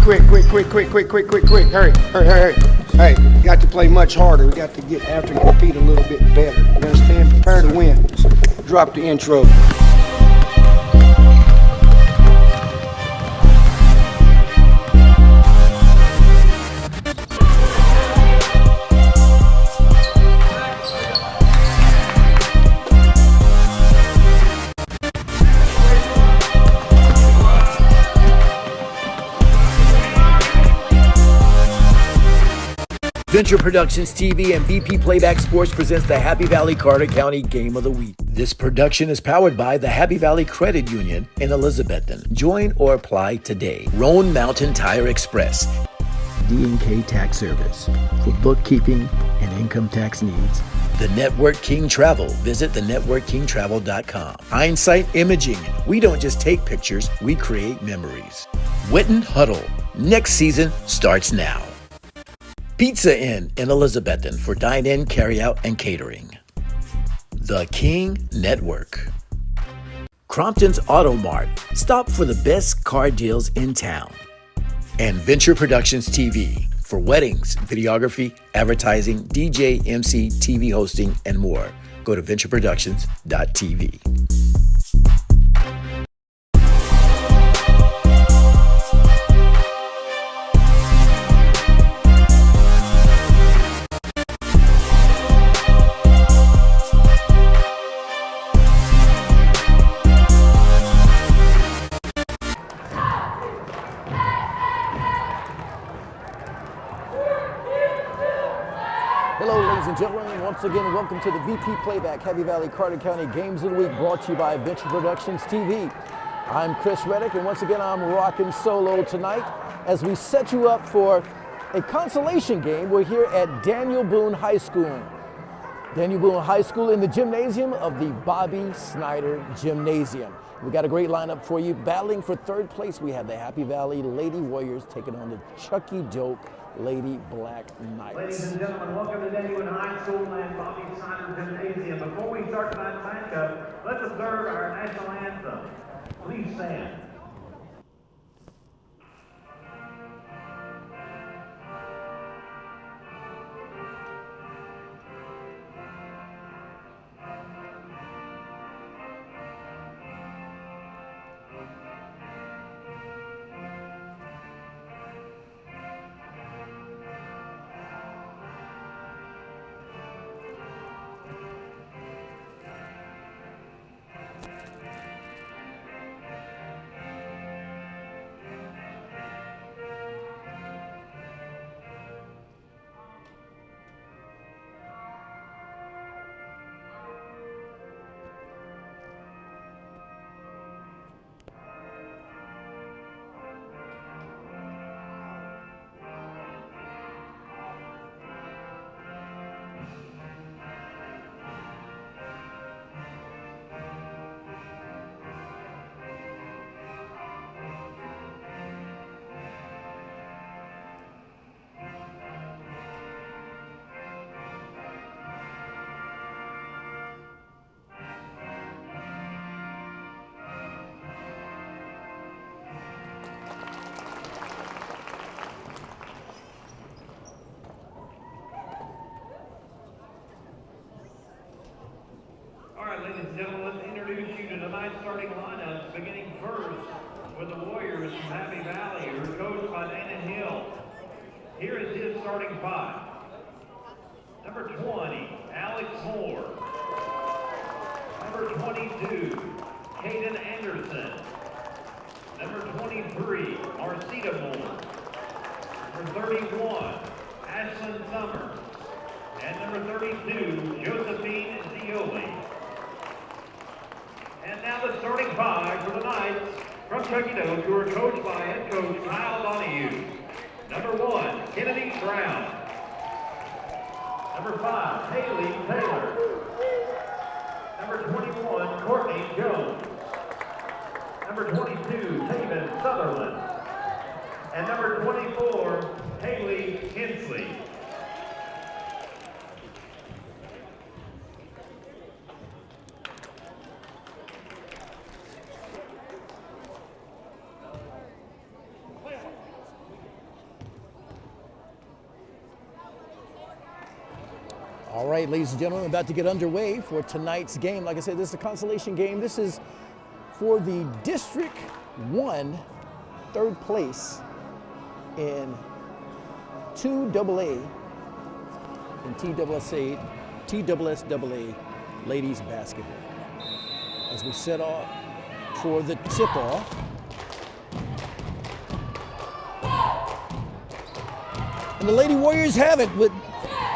Quick. Hurry. Hey, we got to play much harder. We got to get after and compete a little bit better. You understand? Prepare to win. Drop the intro. Venture Productions TV and BP Playback Sports presents the Happy Valley Carter County Game of the Week. This production is powered by the Happy Valley Credit Union in Elizabethton. Join or apply today. Roan Mountain Tire Express. D&K Tax Service for bookkeeping and income tax needs. The Network King Travel. Visit thenetworkkingtravel.com. Hindsight Imaging. We don't just take pictures, we create memories. Witten Huddle. Next season starts now. Pizza Inn in Elizabethton for dine-in, carry-out, and catering. The King Network. Crompton's Auto Mart. Stop for the best car deals in town. And Venture Productions TV for weddings, videography, advertising, DJ, MC, TV hosting, and more. Go to ventureproductions.tv. Hello, ladies and gentlemen. Once again, welcome to the VP Playback Happy Valley Carter County Games of the Week, brought to you by Venture Productions TV. I'm Chris Reddick, and once again, I'm rocking solo tonight as we set you up for a consolation game. We're here at Daniel Boone High School. Daniel Boone High School in the gymnasium of the Bobby Snyder Gymnasium. We got a great lineup for you. Battling for third place, we have the Happy Valley Lady Warriors taking on the Chucky-Doak Lady Black Knights. Ladies and gentlemen, welcome to Daniel Boone High School and Bobby Snyder Gymnasium. Before we start tonight's matchup, let's observe our national anthem. Please stand. Ladies and gentlemen, let's introduce you to tonight's starting lineup, beginning first with the Warriors from Happy Valley, who are coached by Dana Hill. Here is his starting five. Number 20, Alex Moore. Number 22, Caden Anderson. Number 23, Marcita Moore. Number 31, Ashlyn Summers. And number 32, Josephine Zioli. And now the starting five for the Knights from Chucky-Doak, who are coached by head coach Kyle Donahue. Number 1, Kennedy Brown. Number 5, Haley Taylor. Number 21, Courtney Jones. Number 22, Taven Sutherland. And number 24, Haley Hensley. All right, ladies and gentlemen, about to get underway for tonight's game. Like I said, this is a consolation game. This is for the District 1 third place in 2AA and TSSAA ladies basketball. As we set off for the tip-off. And the Lady Warriors have it with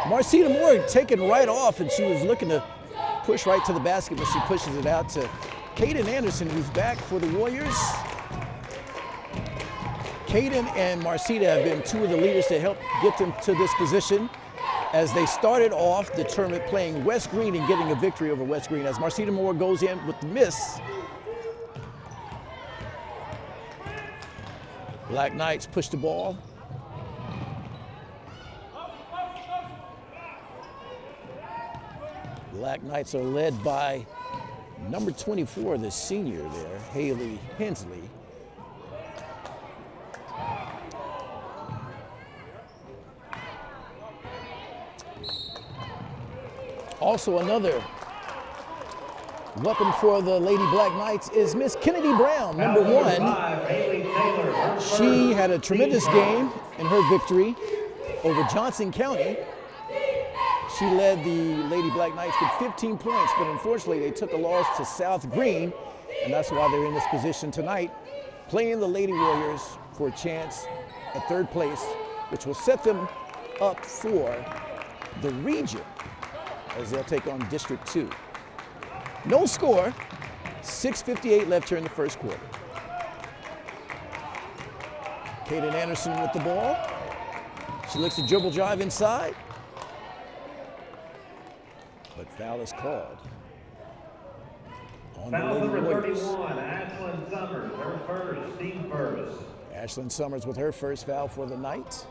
Marcita Moore taken right off, and she was looking to push right to the basket, but she pushes it out to Kaden Anderson, who's back for the Warriors. Kaden and Marcita have been two of the leaders to help get them to this position as they started off the tournament playing West Green and getting a victory over West Green. As Marcita Moore goes in with the miss, Black Knights push the ball. Black Knights are led by number 24, the senior there, Haley Hensley. Also another weapon for the Lady Black Knights is Miss Kennedy Brown, number 1. She had a tremendous game in her victory over Johnson County. She led the Lady Black Knights with 15 points, but unfortunately they took a loss to South Green, and that's why they're in this position tonight, playing the Lady Warriors for a chance at third place, which will set them up for the region as they'll take on District 2. No score, 6:58 left here in the first quarter. Kaden Anderson with the ball. She looks to dribble drive inside, but foul is called on Foul the Lady number Warriors. 31, Ashlyn Summers, her first, team first. Ashlyn Summers with her first foul for the night.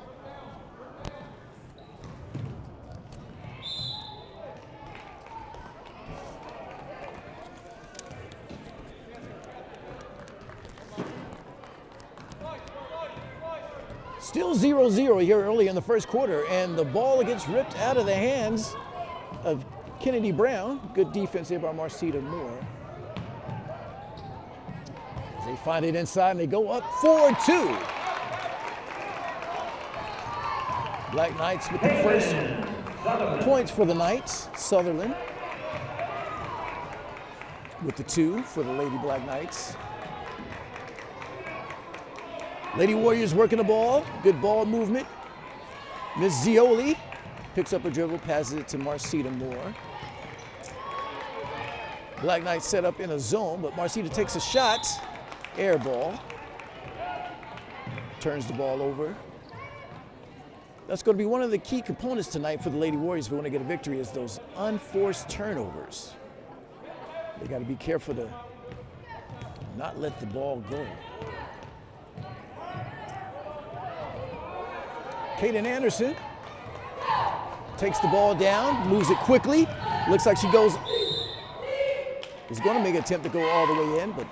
Still 0-0 here early in the first quarter, and the ball gets ripped out of the hands of Kennedy Brown. Good defense here by Marcita Moore. As they find it inside and they go up 4-2. Black Knights with the first points for the Knights. Sutherland with the 2 for the Lady Black Knights. Lady Warriors working the ball, good ball movement. Miss Zioli picks up a dribble, passes it to Marcita Moore. Black Knights set up in a zone, but Marcita takes a shot, air ball. Turns the ball over. That's going to be one of the key components tonight for the Lady Warriors if we want to get a victory, is those unforced turnovers. They got to be careful to not let the ball go. Kaden Anderson takes the ball down, moves it quickly. Looks like she goes, is going to make an attempt to go all the way in, but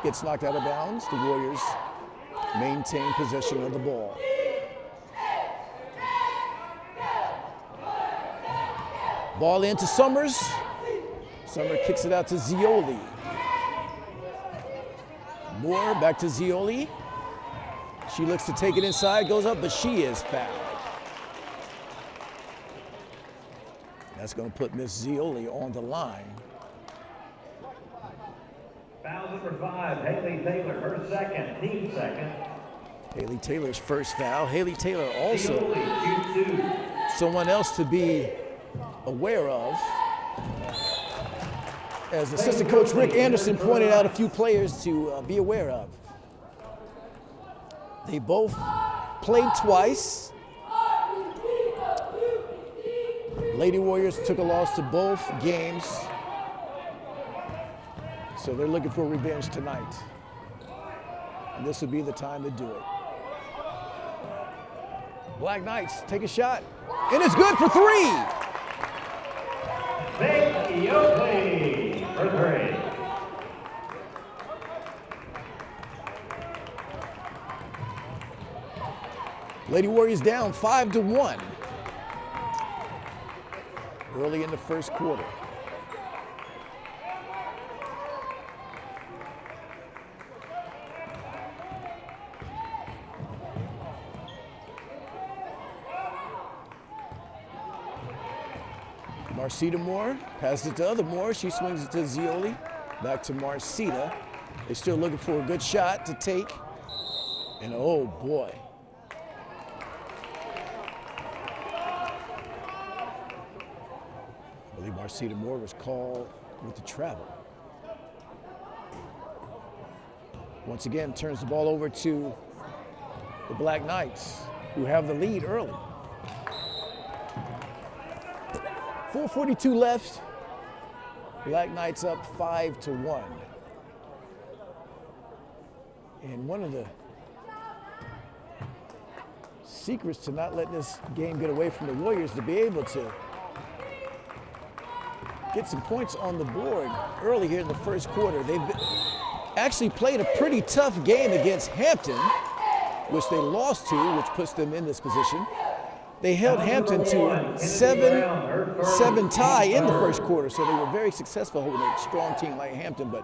gets knocked out of bounds. The Warriors maintain possession of the ball. Ball into Summers. Summer kicks it out to Zioli. Moore back to Zioli. She looks to take it inside, goes up, but she is fouled. That's going to put Miss Zioli on the line. Foul number 5, Haley Taylor, her second, team second. Haley Taylor's first foul. Haley Taylor also Zioli, shoot 2. someone else to be aware of. As assistant coach Rick Anderson pointed out a few players to be aware of. They both played twice. Lady Warriors took a loss to both games, so they're looking for revenge tonight. And this would be the time to do it. Black Knights take a shot, and it's good for 3. Becky Oakley for 3. Lady Warriors down 5-1. early in the first quarter. Marcita Moore passes it to other Moore. She swings it to Zioli. Back to Marcita. They're still looking for a good shot to take. And oh boy. I believe Marcita Moore was called with the travel. Once again, turns the ball over to the Black Knights, who have the lead early. 4:42 left. Black Knights up 5-1. And one of the secrets to not letting this game get away from the Warriors to be able to get some points on the board early here in the first quarter. They've actually played a pretty tough game against Hampton, which they lost to, which puts them in this position. They held Hampton to 7-7 tie in the first quarter, so they were very successful holding a strong team like Hampton, but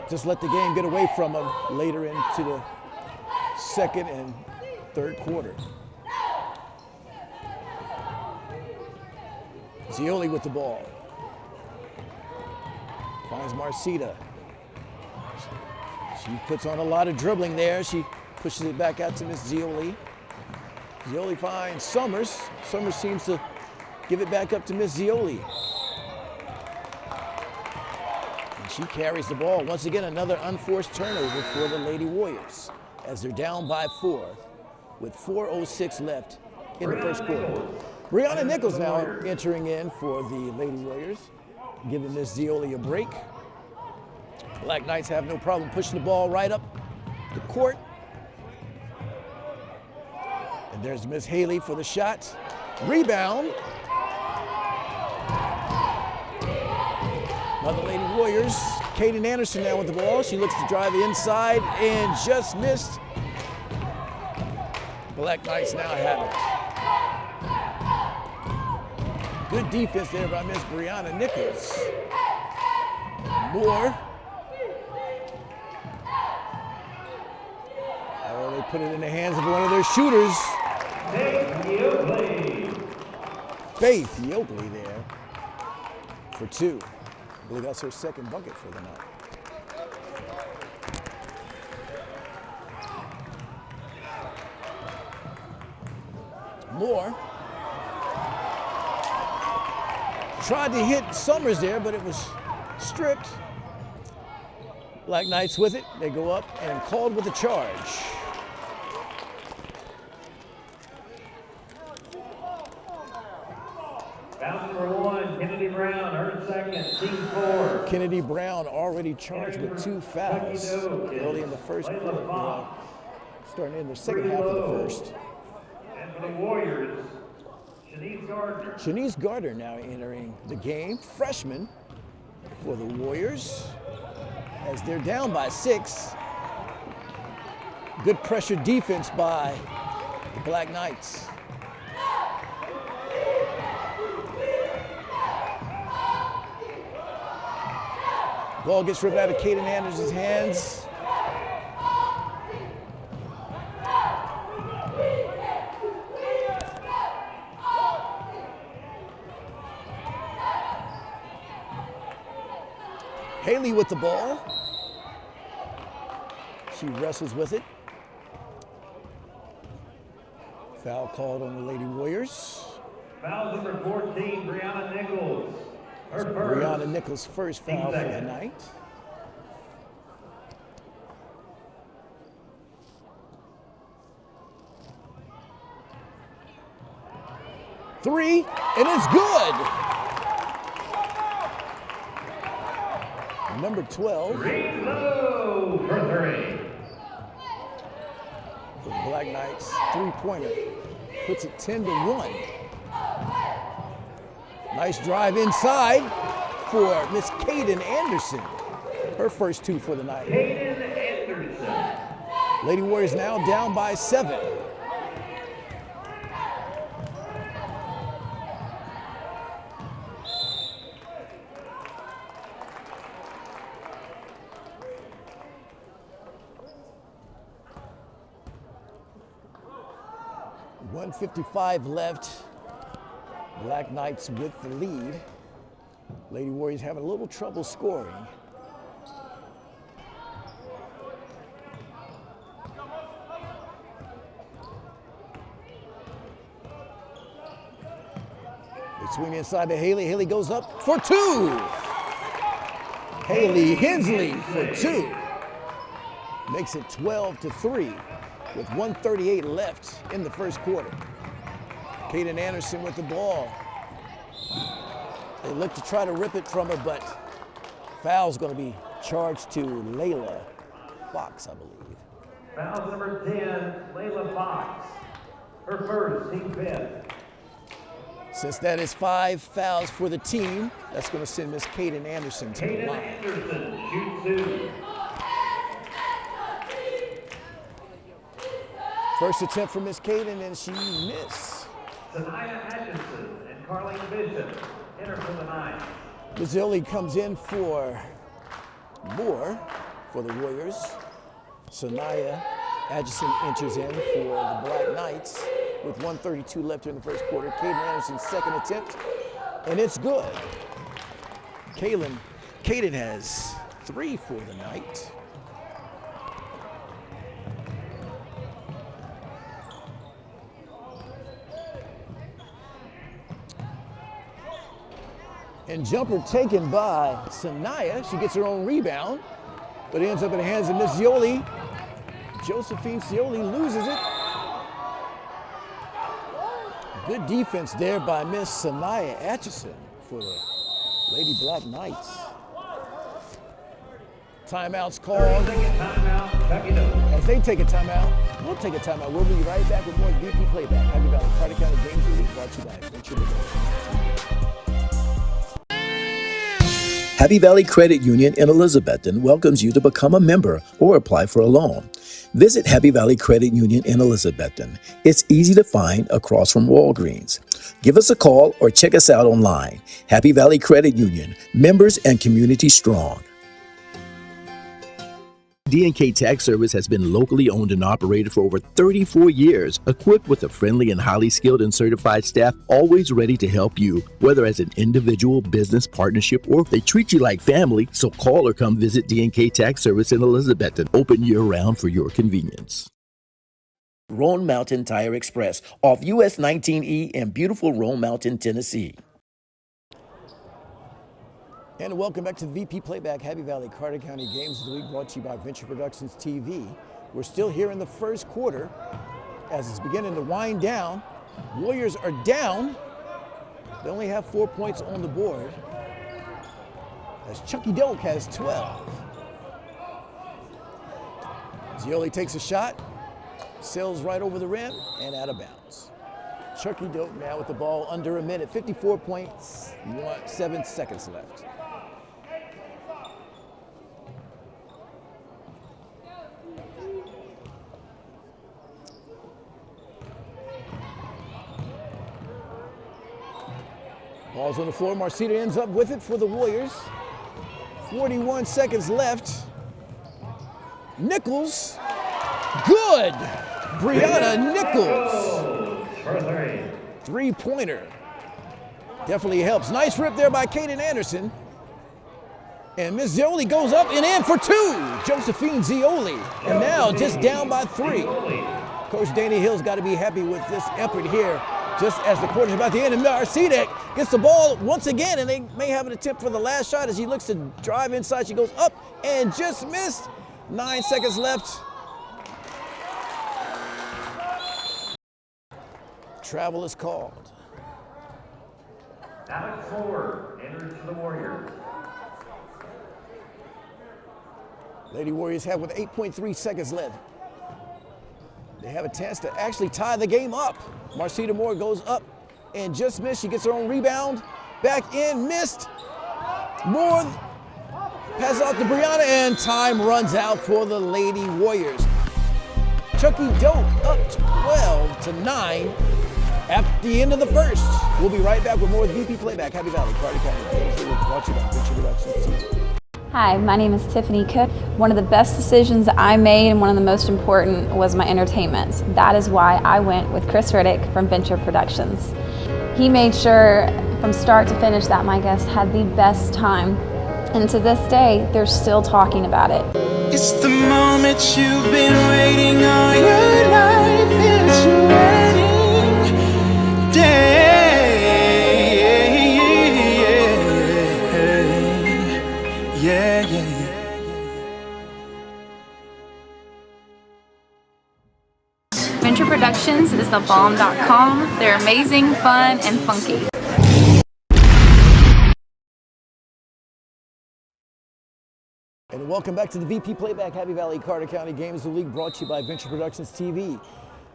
just let the game get away from them later into the second and third quarter. Zioli with the ball. Finds Marcita. She puts on a lot of dribbling there. She pushes it back out to Miss Zioli. Zioli finds Summers. Summers seems to give it back up to Miss Zioli. And she carries the ball. Once again, another unforced turnover for the Lady Warriors as they're down by 4 with 4:06 left in the first quarter. Brianna Nichols now entering in for the Lady Warriors, giving Miss Zioli a break. Black Knights have no problem pushing the ball right up the court. And there's Miss Haley for the shot. Rebound. Another Lady Warriors. Kaden Anderson now with the ball. She looks to drive the inside and just missed. Black Knights now have it. Good defense there by Miss Brianna Nichols. Moore. Oh, they put it in the hands of one of their shooters. Faith Yoakley there for 2. I believe that's her second bucket for the night. Moore tried to hit Summers there, but it was stripped. Black Knights with it. They go up and called with a charge. Foul number 1, Kennedy Brown, her second, team 4. Kennedy Brown already charged with 2 fouls early in the first quarter. Starting in the second half of the first. And for the Warriors, Shanice Gardner. Shanice Gardner now entering the game. Freshman for the Warriors as they're down by 6. Good pressure defense by the Black Knights. Ball gets ripped out of Kaden Anderson's hands. Haley with the ball. She wrestles with it. Foul called on the Lady Warriors. Foul number 14, Brianna Nichols. Her first. Brianna Nichols' first foul for the night. Three, and it's good. Number 12. Low for 3. For the Black Knights, 3-pointer. Puts it 10-1. Nice drive inside for Miss Kaden Anderson. Her first 2 for the night. Kaden Anderson. Lady Warriors now down by 7. 1:55 left. Black Knights with the lead. Lady Warriors having a little trouble scoring. They swing inside to Haley. Haley goes up for two. Haley Hensley for two. Makes it 12-3 with 1:38 left in the first quarter. Kaden Anderson with the ball. They look to try to rip it from her, but foul's going to be charged to Layla Fox, I believe. Foul number 10, Layla Fox. Her first, team fifth. Since that is 5 fouls for the team, that's going to send Miss Kaden Anderson to the Kaden line. Anderson, shoot two. First attempt for Miss Kaden, and she missed. Sanaya Atkinson and Carleen Bishop enter for the nine. Mazzilli comes in for Moore for the Warriors. Sanaya Atkinson enters in for the Black Knights with 1:32 left in the first quarter. Kaden Anderson's second attempt, and it's good. Kaden has 3 for the night. And jumper taken by Sanaya. She gets her own rebound, but ends up in the hands of Miss Zioli. Josephine Zioli loses it. Good defense there by Miss Sanaya Atchison for the Lady Black Knights. Timeouts called. Timeout, Chucky-Doak. As they take a timeout, we'll take a timeout. We'll be right back with more VP Playback. Happy Valley Carter County Games of the Week brought to you by Adventure Productions. Happy Valley Credit Union in Elizabethton welcomes you to become a member or apply for a loan. Visit Happy Valley Credit Union in Elizabethton. It's easy to find across from Walgreens. Give us a call or check us out online. Happy Valley Credit Union, members and community strong. D&K Tax Service has been locally owned and operated for over 34 years, equipped with a friendly and highly skilled and certified staff, always ready to help you, whether as an individual, business, partnership, or if they treat you like family. So call or come visit D&K Tax Service in Elizabethton, open year-round for your convenience. Roan Mountain Tire Express off US 19E in beautiful Roan Mountain, Tennessee. And welcome back to VP Playback, Happy Valley Carter County Games of the Week, brought to you by Venture Productions TV. We're still here in the first quarter as it's beginning to wind down. Warriors are down. They only have 4 points on the board as Chucky-Doak has 12. Zioli takes a shot, sails right over the rim and out of bounds. Chucky-Doak now with the ball under a minute, 54.7 seconds left. Ball's on the floor. Marcita ends up with it for the Warriors. 41 seconds left. Nichols. Good. Brianna Nichols. For three. Three-pointer. Definitely helps. Nice rip there by Kaden Anderson. And Miss Zioli goes up and in for two. Josephine Zioli. And now just down by 3. Coach Danny Hill's got to be happy with this effort here. Just as the quarter's about to end, and Marcita gets the ball once again, and they may have an attempt for the last shot as he looks to drive inside. She goes up and just missed. 9 seconds left. Travel is called. Alex Ford enters for the Warriors. Lady Warriors have with 8.3 seconds left. They have a chance to actually tie the game up. Marcita Moore goes up and just missed. She gets her own rebound. Back in, missed. Moore passes out to Brianna, and time runs out for the Lady Warriors. Chucky-Doak up 12-9 at the end of the first. We'll be right back with more VP Playback. Happy Valley, Carter County. Brought to you by Venture Productions TV. Hi, my name is Tiffany Cook. One of the best decisions I made and one of the most important was my entertainment. That is why I went with Chris Riddick from Venture Productions. He made sure from start to finish that my guests had the best time. And to this day, they're still talking about it. It's the moment you've been waiting all your life. It's your wedding day. Yeah, yeah, yeah. Venture Productions is the bomb.com. They're amazing, fun, and funky. And welcome back to the VP Playback Happy Valley Carter County Games of the League, brought to you by Venture Productions TV.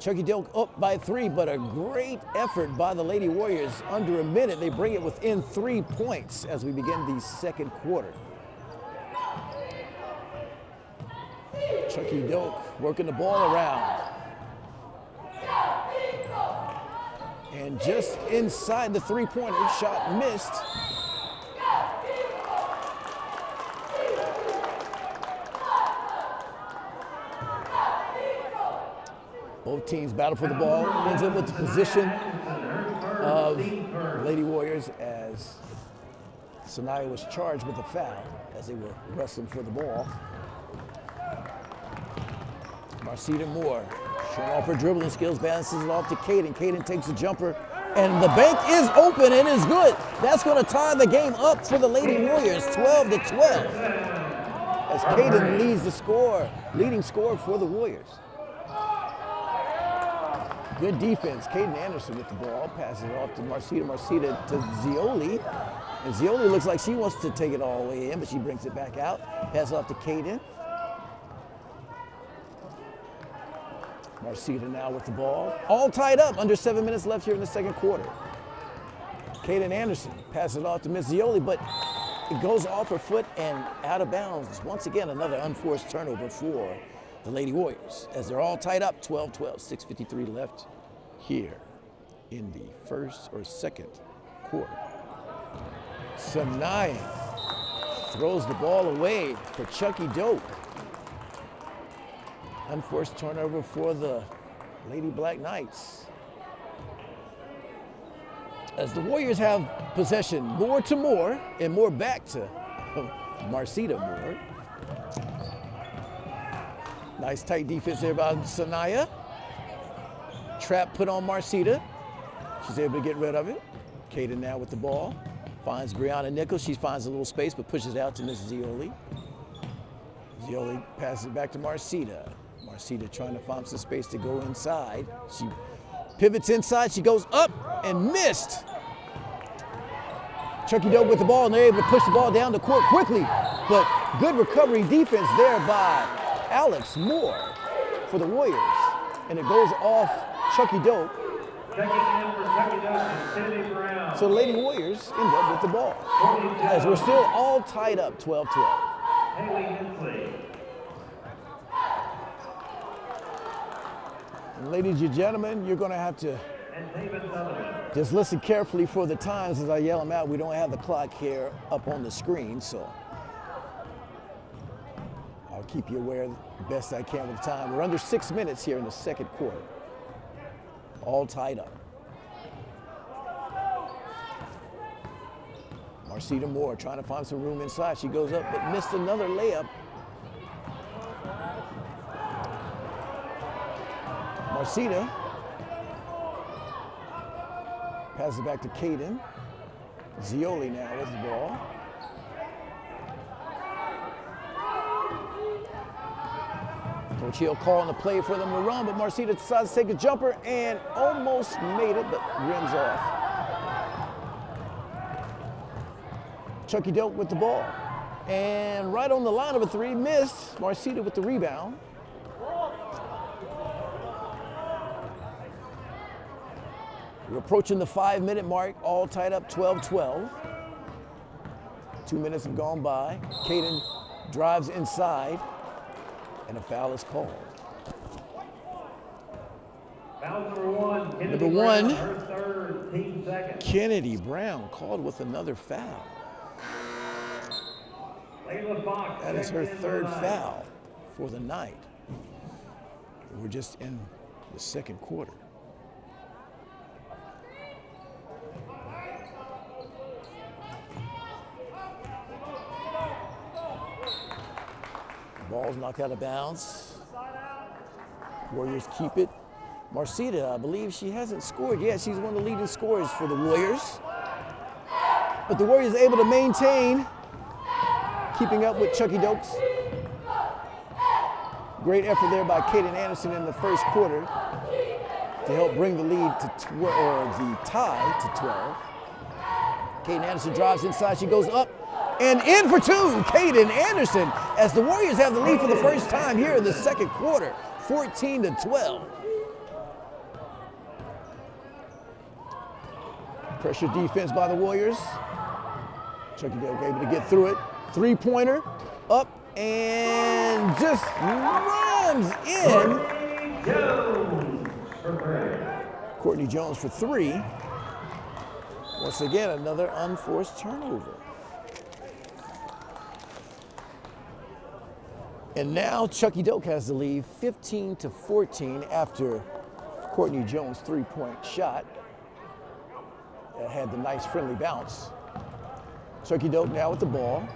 Chucky-Doak up by 3, but a great effort by the Lady Warriors. Under a minute, they bring it within 3 points as we begin the second quarter. Chucky-Doak working the ball around. And just inside the three-pointer, shot missed. Both teams battle for the ball. Ends up with the position of Lady Warriors as Sanaya was charged with a foul as they were wrestling for the ball. Marcita Moore showing off her dribbling skills, balances it off to Caden. Caden takes a jumper, and the bank is open and is good. That's going to tie the game up for the Lady Warriors, 12-12. As Caden leads the score, leading scorer for the Warriors. Good defense. Caden Anderson with the ball, passes it off to Marcita. Marcita to Zioli. And Zioli looks like she wants to take it all the way in, but she brings it back out. Pass off to Caden. Marcita now with the ball. All tied up, under 7 minutes left here in the second quarter. Caden Anderson passes it off to Miss Zioli, but it goes off her foot and out of bounds. Once again, another unforced turnover for the Lady Warriors, as they're all tied up, 12-12, 6:53 left here in the first or second quarter. Sanaya throws the ball away for Chucky-Doak. Unforced turnover for the Lady Black Knights. As the Warriors have possession, Moore to Moore, and Moore back to Marcita Moore. Nice tight defense there by Sanaya. Trap put on Marcita. She's able to get rid of it. Caden now with the ball. Finds Brianna Nichols. She finds a little space but pushes out to Miss Zioli. Zioli passes it back to Marcita. Marcita trying to find some space to go inside. She pivots inside. She goes up and missed. Chucky-Doak with the ball, and they're able to push the ball down the court quickly. But good recovery defense there by Alex Moore for the Warriors, and it goes off Chucky-Doak. So the Lady Warriors end up with the ball, as we're still all tied up, 12-12. And ladies and gentlemen, you're going to have to just listen carefully for the times as I yell them out. We don't have the clock here up on the screen, so I'll keep you aware the best I can with the time. We're under 6 minutes here in the second quarter. All tied up. Marcita Moore trying to find some room inside. She goes up but missed another layup. Marcita passes it back to Caden. Zioli now with the ball. Coach Hill calling the play for them to run, but Marcita decides to take a jumper and almost made it, but rims off. Chucky-Doak with the ball. And right on the line of a three, missed. Marcita with the rebound. We're approaching the 5-minute mark, all tied up 12-12. 2 minutes have gone by. Caden drives inside, and a foul is called. Foul number Number one, her third, team second. Kennedy Brown called with another foul. That is her third foul for the night. We're just in the second quarter. Ball's knocked out of bounds. Warriors keep it. Marcita, I believe she hasn't scored yet. She's one of the leading scorers for the Warriors. But the Warriors able to maintain, keeping up with Chucky-Doaks. Great effort there by Kaden Anderson in the first quarter to help bring the lead to the tie to 12. Kaden Anderson drives inside. She goes up and in for two. Kaden Anderson, as the Warriors have the lead for the first time here in the second quarter, 14-12. Pressure defense by the Warriors. Chucky-Doak able to get through it. Three-pointer, up and just runs in. Courtney Jones for three. Once again, another unforced turnover. And now Chucky-Doak has the lead 15-14 after Courtney Jones' three-point shot. That had the nice friendly bounce. Chucky-Doak now with the ball,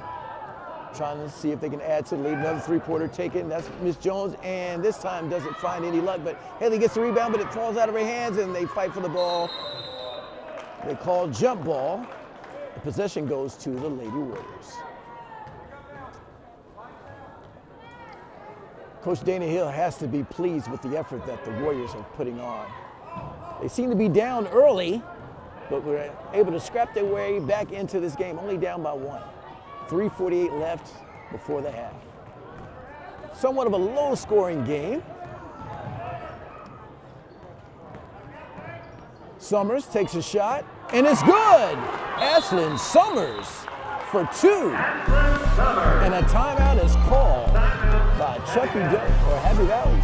trying to see if they can add to the lead. Another three-pointer taken. That's Miss Jones, and this time doesn't find any luck. But Haley gets the rebound, but it falls out of her hands, and they fight for the ball. They call jump ball. The possession goes to the Lady Warriors. Coach Dana Hill has to be pleased with the effort that the Warriors are putting on. They seem to be down early, but were able to scrap their way back into this game, only down by one. 3:48 left before the half. Somewhat of a low-scoring game. Summers takes a shot, and it's good! Ashlyn Summers for two. And a timeout is called by Chucky-Doak, or Happy Valley.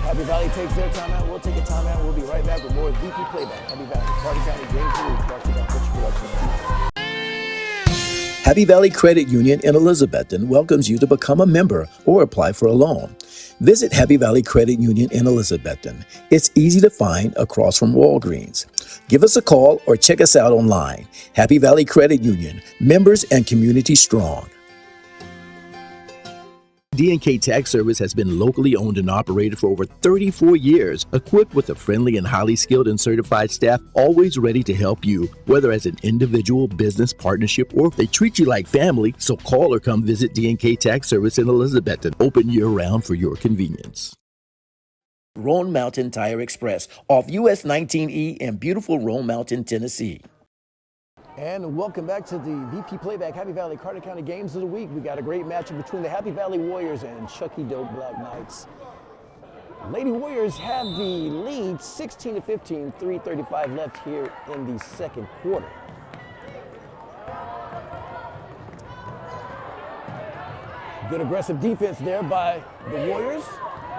Happy Valley takes their timeout. We'll take a timeout. We'll be right back with more VP Playback. Happy Valley, Carter County Games of the Week, brought to you by Pitch Production. Happy Valley Credit Union in Elizabethton welcomes you to become a member or apply for a loan. Visit Happy Valley Credit Union in Elizabethton. It's easy to find across from Walgreens. Give us a call or check us out online. Happy Valley Credit Union, members and community strong. D&K Tax Service has been locally owned and operated for over 34 years, equipped with a friendly and highly skilled and certified staff, always ready to help you, whether as an individual, business, partnership, or if they treat you like family. So call or come visit D&K Tax Service in Elizabethton, open year-round for your convenience. Roan Mountain Tire Express off US 19E in beautiful Roan Mountain, Tennessee. And welcome back to the VP Playback Happy Valley Carter County Games of the Week. We got a great matchup between the Happy Valley Warriors and Chucky-Doak Black Knights. Lady Warriors have the lead 16-15, 3:35 left here in the second quarter. Good aggressive defense there by the Warriors,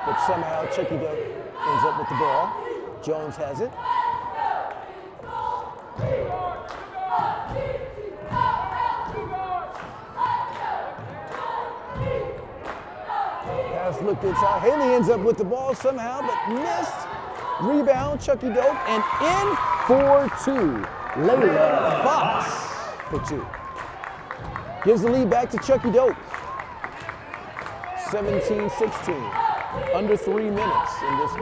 but somehow Chucky-Doak ends up with the ball. Jones has it. Pass looked inside. Haley ends up with the ball somehow, but missed. Rebound, Chucky-Doak, and in for two. Layla Fox for two. Gives the lead back to Chucky-Doak. 17-16. Under 3 minutes in this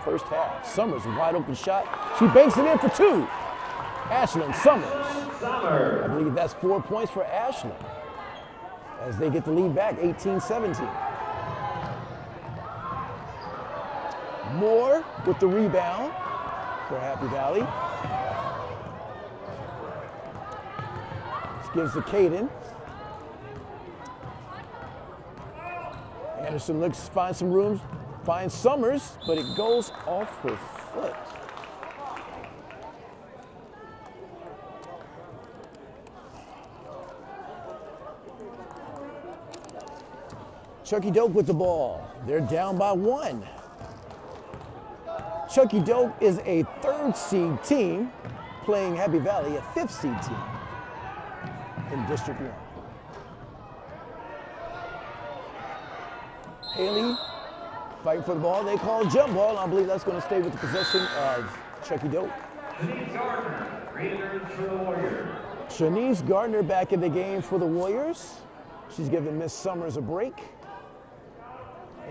first half. Summers, a wide open shot. She banks it in for two. Ashlyn Summers. I believe that's 4 points for Ashlyn as they get the lead back, 18-17. Moore with the rebound for Happy Valley. This gives to Kaden. Anderson looks, finds some room, finds Summers, but it goes off her foot. Chucky-Doak with the ball. They're down by one. Chucky-Doak is a 3rd seed team playing Happy Valley, a 5th seed team. in District 1. Haley fighting for the ball. They call a jump ball, and I believe that's going to stay with the possession of Chucky-Doak. Shanice Gardner, re-enters for the Warriors. Shanice Gardner back in the game for the Warriors. She's giving Miss Summers a break.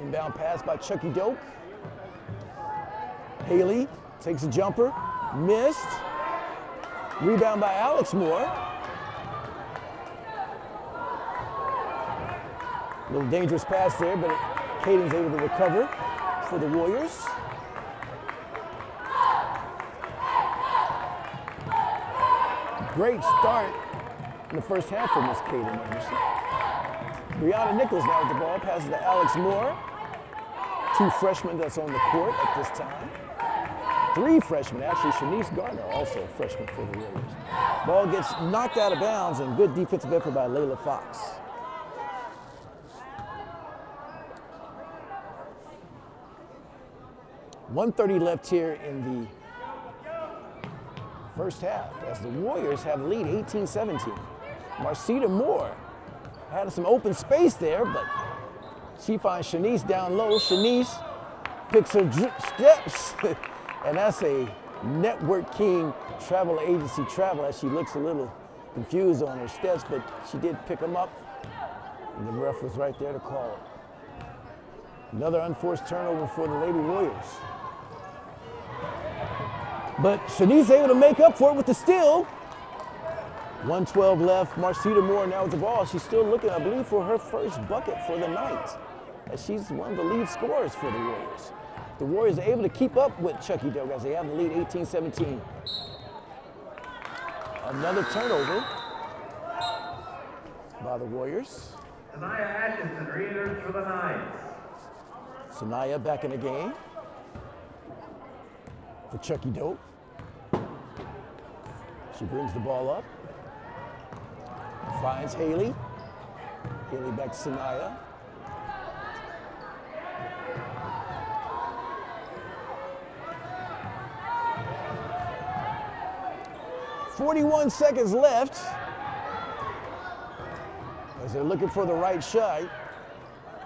Inbound pass by Chucky-Doak. Haley takes a jumper, missed. Rebound by Alex Moore. A little dangerous pass there, but Caden's able to recover for the Warriors. Great start in the first half for Miss Caden Anderson. Brianna Nichols now with the ball, passes to Alex Moore. 2 freshmen that's on the court at this time. 3 freshmen, actually. Shanice Gardner, also a freshman for the Warriors. Ball gets knocked out of bounds, and good defensive effort by Layla Fox. .130 left here in the first half as the Warriors have the lead 18-17. Marcita Moore had some open space there, but she finds Shanice down low. Shanice picks her steps, and that's a Network King travel agency travel as she looks a little confused on her steps, but she did pick them up, and the ref was right there to call it. Another unforced turnover for the Lady Warriors. But Shanice able to make up for it with the steal. 1:12 left. Marcita Moore now with the ball. She's still looking, I believe, for her first bucket for the night, as she's one of the lead scorers for the Warriors. The Warriors are able to keep up with Chucky-Doak as they have the lead 18-17. Another turnover by the Warriors. Sanaya Atkinson re-enters for the Knights. Sanaya back in the game for Chucky-Doak. She brings the ball up. Finds Haley. Haley back to Sanaya. .41 seconds left as they're looking for the right shot.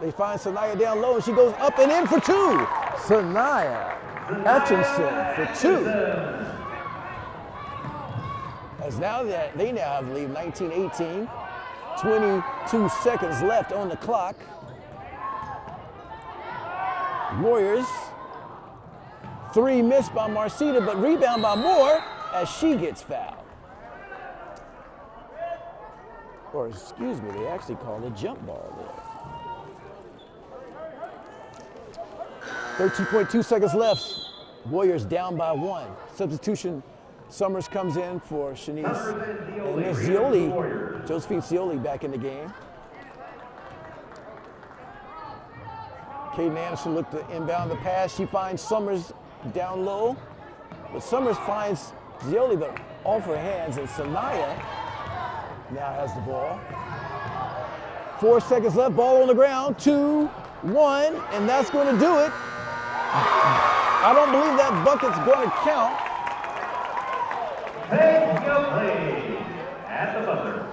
They find Sanaya down low, and she goes up and in for 2. Sanaya Atkinson for 2. As now that they now have the lead 19-18, 22 seconds left on the clock. Warriors, 3 missed by Marcita, but rebound by Moore as she gets fouled. Or excuse me, they actually called a jump ball there. 13.2 seconds left. Warriors down by 1. Substitution, Summers comes in for Shanice. And Miss Zioli, Josephine Zioli back in the game. Caden Anderson looked to inbound the pass. She finds Summers down low. But Summers finds Zioli, but off her hands, and Sanaya now has the ball. 4 seconds left, ball on the ground, 2, 1, and that's going to do it. I don't believe that bucket's going to count. Peg Gilpin at the buzzer.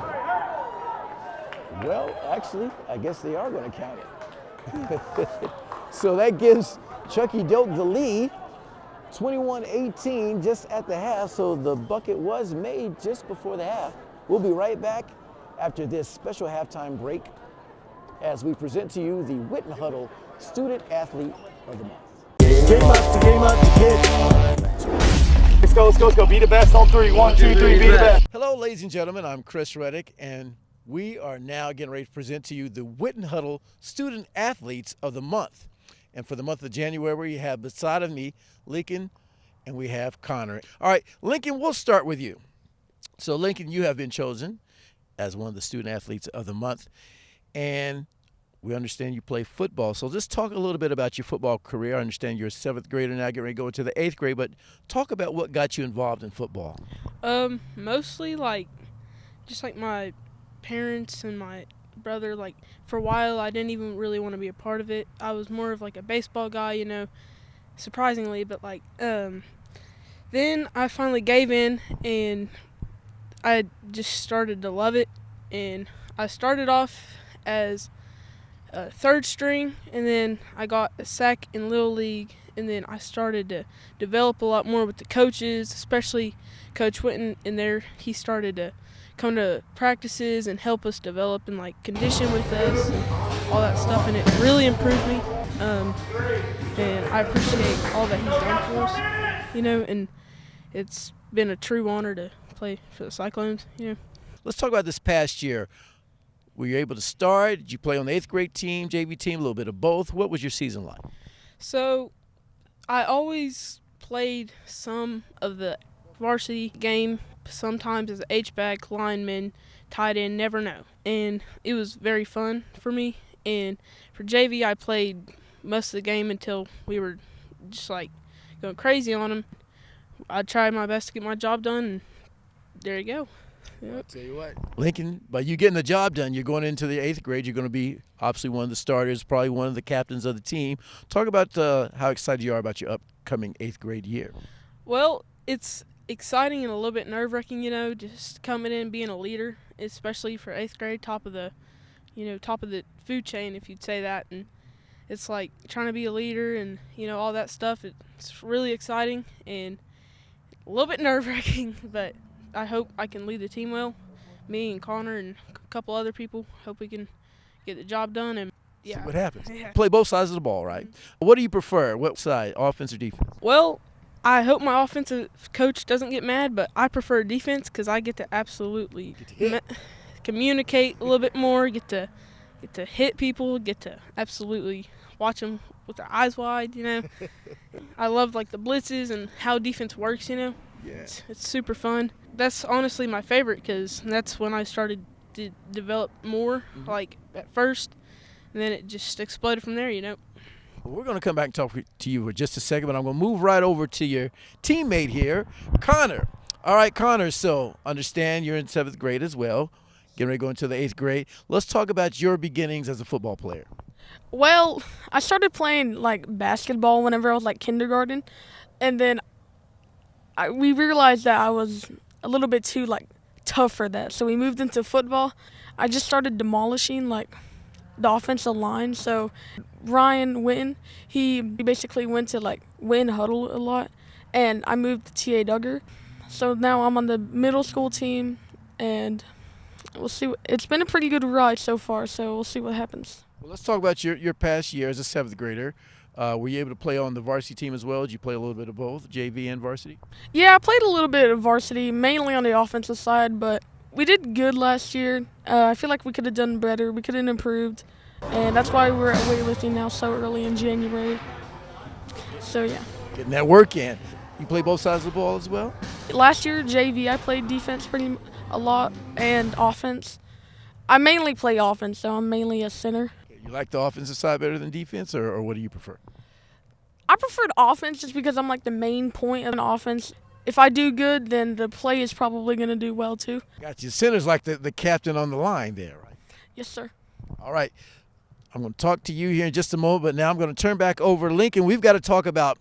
Well, actually, I guess they are going to count it. So that gives Chucky-Doak the lead, 21-18 just at the half, so the bucket was made just before the half. We'll be right back after this special halftime break as we present to you the Witten Huddle Student Athlete of the Month. Game up, Let's go. Be the best on 3. 1, 2, 3, be the best. Hello, ladies and gentlemen. I'm Chris Reddick, and we are now getting ready to present to you the Witten Huddle Student Athletes of the Month. And for the month of January, we have beside of me Lincoln, and we have Connor. All right, Lincoln, we'll start with you. So, Lincoln, you have been chosen as one of the Student Athletes of the Month, and we understand you play football. So just talk a little bit about your football career. I understand you're a 7th grader now, getting ready to go into the 8th grade, but talk about what got you involved in football. Mostly just my parents and my brother. For a while, I didn't even really want to be a part of it. I was more of a baseball guy, surprisingly, but then I finally gave in and I just started to love it. and I started off as third string, and then I got a sack in Little League, and then I started to develop a lot more with the coaches, especially Coach Whitten in there. He started to come to practices and help us develop and like condition with us and all that stuff, and it really improved me. And I appreciate all that he's done for us, you know, and it's been a true honor to play for the Cyclones, you know. Let's talk about this past year. Were you able to start? Did you play on the 8th grade team, JV team, a little bit of both? What was your season like? So I always played some of the varsity game, sometimes as H-back, lineman, tight end, never know. And it was very fun for me. And for JV, I played most of the game until we were just like going crazy on them. I tried my best to get my job done, and there you go. Yep. I'll tell you what, Lincoln, by you getting the job done, you're going into the 8th grade. You're going to be obviously one of the starters, probably one of the captains of the team. Talk about how excited you are about your upcoming 8th grade year. Well, it's exciting and a little bit nerve-wracking, you know, just coming in and being a leader, especially for 8th grade, top of the food chain, if you'd say that. And it's like trying to be a leader and, you know, all that stuff. It's really exciting and a little bit nerve-wracking, but I hope I can lead the team well. Me and Connor and a couple other people, hope we can get the job done. And yeah. See what happens. Yeah. Play both sides of the ball, right? Mm-hmm. What do you prefer? What side, offense or defense? Well, I hope my offensive coach doesn't get mad, but I prefer defense because I get to absolutely communicate a little bit more, get to hit people, get to absolutely watch them with their eyes wide, you know. I love like the blitzes and how defense works, you know. Yeah. It's super fun. That's honestly my favorite because that's when I started to develop more, like at first, and then it just exploded from there, you know. Well, we're going to come back and talk to you for just a second, but I'm going to move right over to your teammate here, Connor. All right, Connor, so understand you're in 7th grade as well, getting ready to go into the 8th grade. Let's talk about your beginnings as a football player. Well, I started playing like basketball whenever I was like kindergarten, and then we realized that I was a little bit too like tough for that, so we moved into football. I just started demolishing like the offensive line. So Ryan Whitten, he basically went to like win huddle a lot, and I moved to T.A. Duggar. So now I'm on the middle school team, and we'll see. It's been a pretty good ride so far, so we'll see what happens. Well, let's talk about your past year as a 7th grader. Were you able to play on the varsity team as well? Did you play a little bit of both, JV and varsity? Yeah, I played a little bit of varsity, mainly on the offensive side, but we did good last year. I feel like we could have done better. We could have improved, and that's why we're at weightlifting now so early in January. So, yeah. Getting that work in. You play both sides of the ball as well? Last year, JV, I played defense pretty a lot and offense. I mainly play offense, so I'm mainly a center. You like the offensive side better than defense, or what do you prefer? I preferred offense just because I'm like the main point of an offense. If I do good, then the play is probably going to do well too. Got you. Center's like the captain on the line there, right? Yes, sir. All right. I'm going to talk to you here in just a moment, but now I'm going to turn back over to Lincoln. We've got to talk about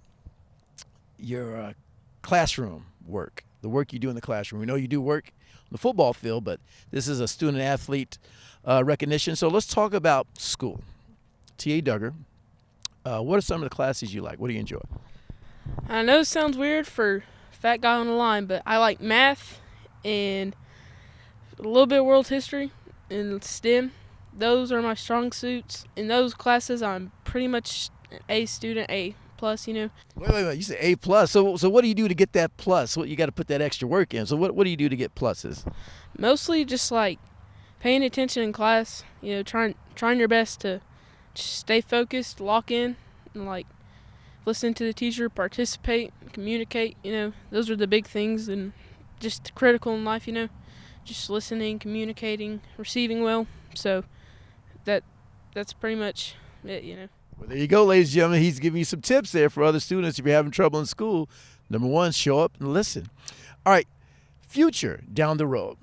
your classroom work, the work you do in the classroom. We know you do work on the football field, but this is a student-athlete recognition. So let's talk about school. T.A. Duggar, what are some of the classes you like? What do you enjoy? I know it sounds weird for a fat guy on the line, but I like math and a little bit of world history and STEM. Those are my strong suits. In those classes, I'm pretty much an A student, A plus, you know. Wait. You said A plus. So what do you do to get that plus? What you got to put that extra work in. So what do you do to get pluses? Mostly just like paying attention in class, you know, trying your best to just stay focused, lock in, and like listen to the teacher, participate, communicate, you know. Those are the big things and just critical in life, you know. Just listening, communicating, receiving well. So that's pretty much it, you know. Well, there you go, ladies and gentlemen. He's giving you some tips there for other students if you're having trouble in school. Number one, show up and listen. All right, future down the road.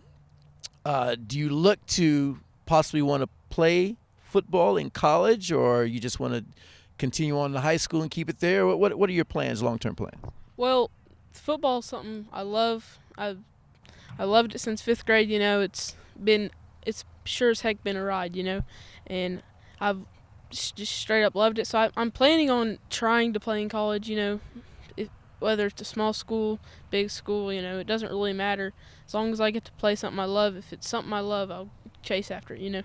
Do you look to possibly want to play football in college, or you just want to continue on to high school and keep it there? What are your plans, long-term plans? Well, football is something I love. I loved it since 5th grade, you know. It's been it's sure as heck been a ride, you know, and I've just straight up loved it. So I'm planning on trying to play in college, you know, whether it's a small school, big school, you know, it doesn't really matter. As long as I get to play something I love, if it's something I love, I'll chase after it, you know.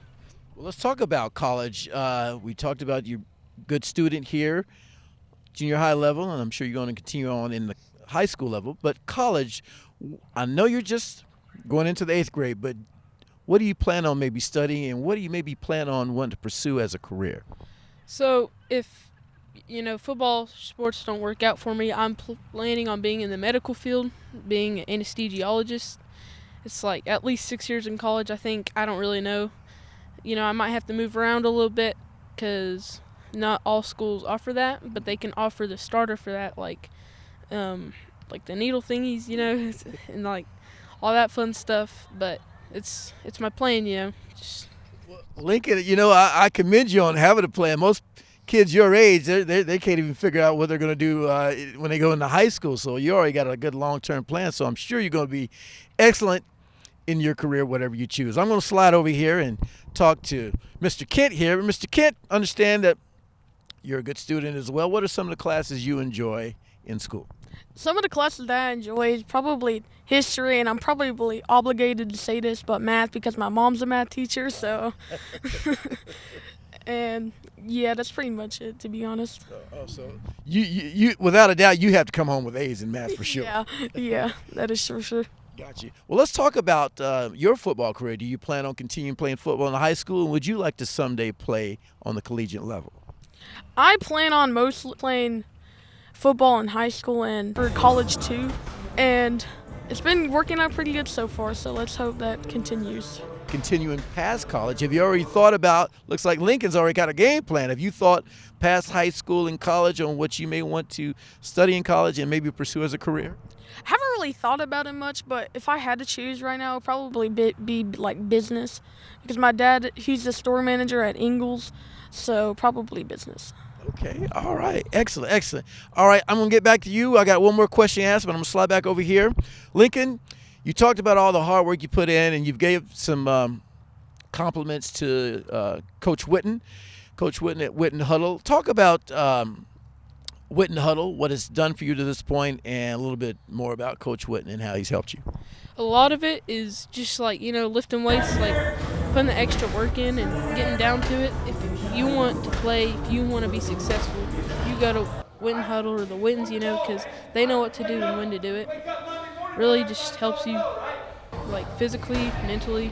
Well, let's talk about college. We talked about you're a good student here, junior high level, and I'm sure you're going to continue on in the high school level. But college, I know you're just going into the 8th grade, but what do you plan on maybe studying, and what do you maybe plan on wanting to pursue as a career? So if, you know, football, sports don't work out for me, I'm planning on being in the medical field, being an anesthesiologist. It's like at least 6 years in college, I think. I don't really know. You know, I might have to move around a little bit because not all schools offer that, but they can offer the starter for that, like the needle thingies, you know, and like all that fun stuff. But it's my plan, you know. Lincoln, you know, I commend you on having a plan. Most kids your age, they can't even figure out what they're going to do when they go into high school. So you already got a good long-term plan. So I'm sure you're going to be excellent in your career, whatever you choose. I'm going to slide over here and talk to Mr. Kent here. Mr. Kent, understand that you're a good student as well. What are some of the classes you enjoy in school? Some of the classes that I enjoy is probably history, and I'm probably obligated to say this, but math, because my mom's a math teacher, so. And yeah, that's pretty much it, to be honest. So you without a doubt, you have to come home with A's in math for sure. Yeah, that is for sure. Got you. Well, let's talk about your football career. Do you plan on continuing playing football in high school, and would you like to someday play on the collegiate level? I plan on mostly playing football in high school and for college too, and it's been working out pretty good so far, so let's hope that continues. Continuing past college, have you already thought about, looks like Lincoln's already got a game plan. Have you thought past high school and college on what you may want to study in college and maybe pursue as a career? I haven't really thought about it much, but if I had to choose right now, it would probably be like business, because my dad, he's the store manager at Ingles, so probably business. Okay, all right, excellent. All right, I'm going to get back to you. I got one more question to ask, but I'm going to slide back over here. Lincoln, you talked about all the hard work you put in, and you've gave some compliments to Coach Witten at Witten Huddle. Talk about Witten Huddle, what it's done for you to this point, and a little bit more about Coach Witten and how he's helped you. A lot of it is just like, you know, lifting weights, like putting the extra work in and getting down to it. If you want to play, if you want to be successful, you go to Witten Huddle or the Wittens, you know, because they know what to do and when to do it. Really just helps you, like, physically, mentally,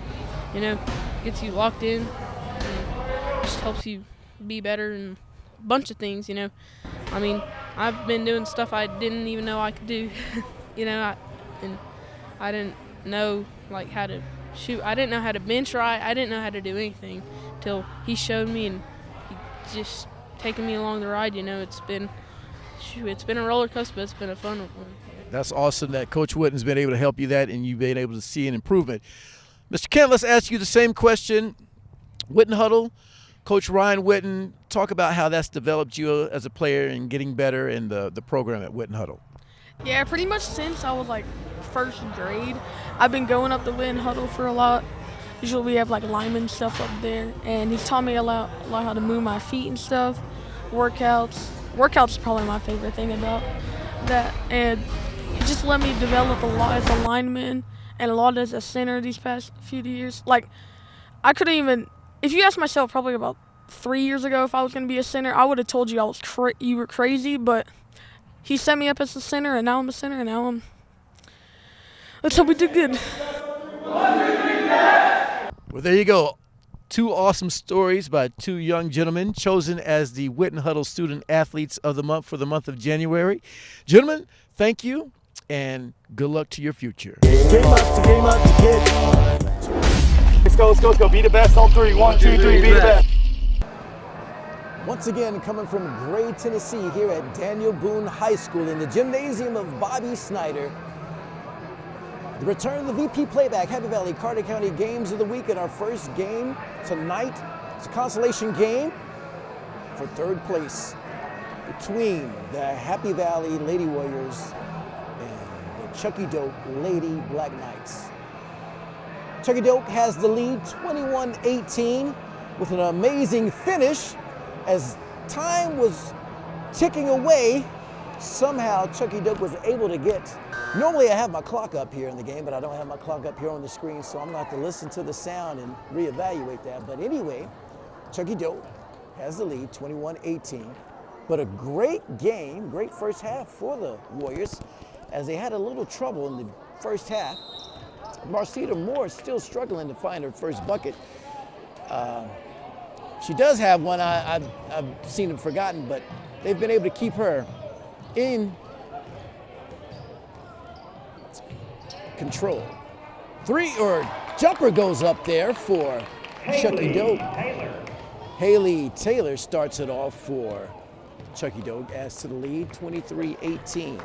you know, gets you locked in, and just helps you be better and a bunch of things, you know. I mean, I've been doing stuff I didn't even know I could do, you know, I didn't know, like, how to shoot. I didn't know how to bench right. I didn't know how to do anything till he showed me, and he just taken me along the ride, you know. It's been a roller coaster, but it's been a fun one. That's awesome that Coach Witten's been able to help you that, and you've been able to see an improvement. Mr. Kent, let's ask you the same question. Witten Huddle, Coach Ryan Witten, talk about how that's developed you as a player and getting better in the program at Witten Huddle. Yeah, pretty much since I was like first grade, I've been going up to Witten Huddle for a lot. Usually we have like lineman stuff up there, and he's taught me a lot how to move my feet and stuff. Workouts is probably my favorite thing about that, and he just let me develop a lot as a lineman and a lot as a center these past few years. Like, I couldn't even, if you asked myself probably about 3 years ago if I was going to be a center, I would have told you you were crazy, but he set me up as a center, and now I'm a center, and now let's hope we do good. Well, there you go. 2 awesome stories by 2 young gentlemen chosen as the Witten Huddle Student Athletes of the Month for the month of January. Gentlemen, thank you, and good luck to your future. Game up to get. Let's go. Be the best on 3. 1, 2, 3, be the best. Once again, coming from Gray, Tennessee, here at Daniel Boone High School in the gymnasium of Bobby Snyder. The return of the VP Playback Happy Valley Carter County Games of the Week, in our first game tonight. It's a consolation game for 3rd place between the Happy Valley Lady Warriors and the Chucky-Doak Lady Black Knights. Chucky-Doak has the lead 21-18 with an amazing finish. As time was ticking away, somehow Chucky-Doak was able to get, normally I have my clock up here in the game, but I don't have my clock up here on the screen, so I'm going to have to listen to the sound and reevaluate that. But anyway, Chucky-Doak has the lead 21-18. But a great game, great first half for the Warriors, as they had a little trouble in the first half. Marcita Moore is still struggling to find her first bucket. She does have one, I've seen and forgotten, but they've been able to keep her in control. Jumper goes up there for Chucky-Doak. Haley Taylor starts it off for Chucky-Doak, adds to the lead, 23-18.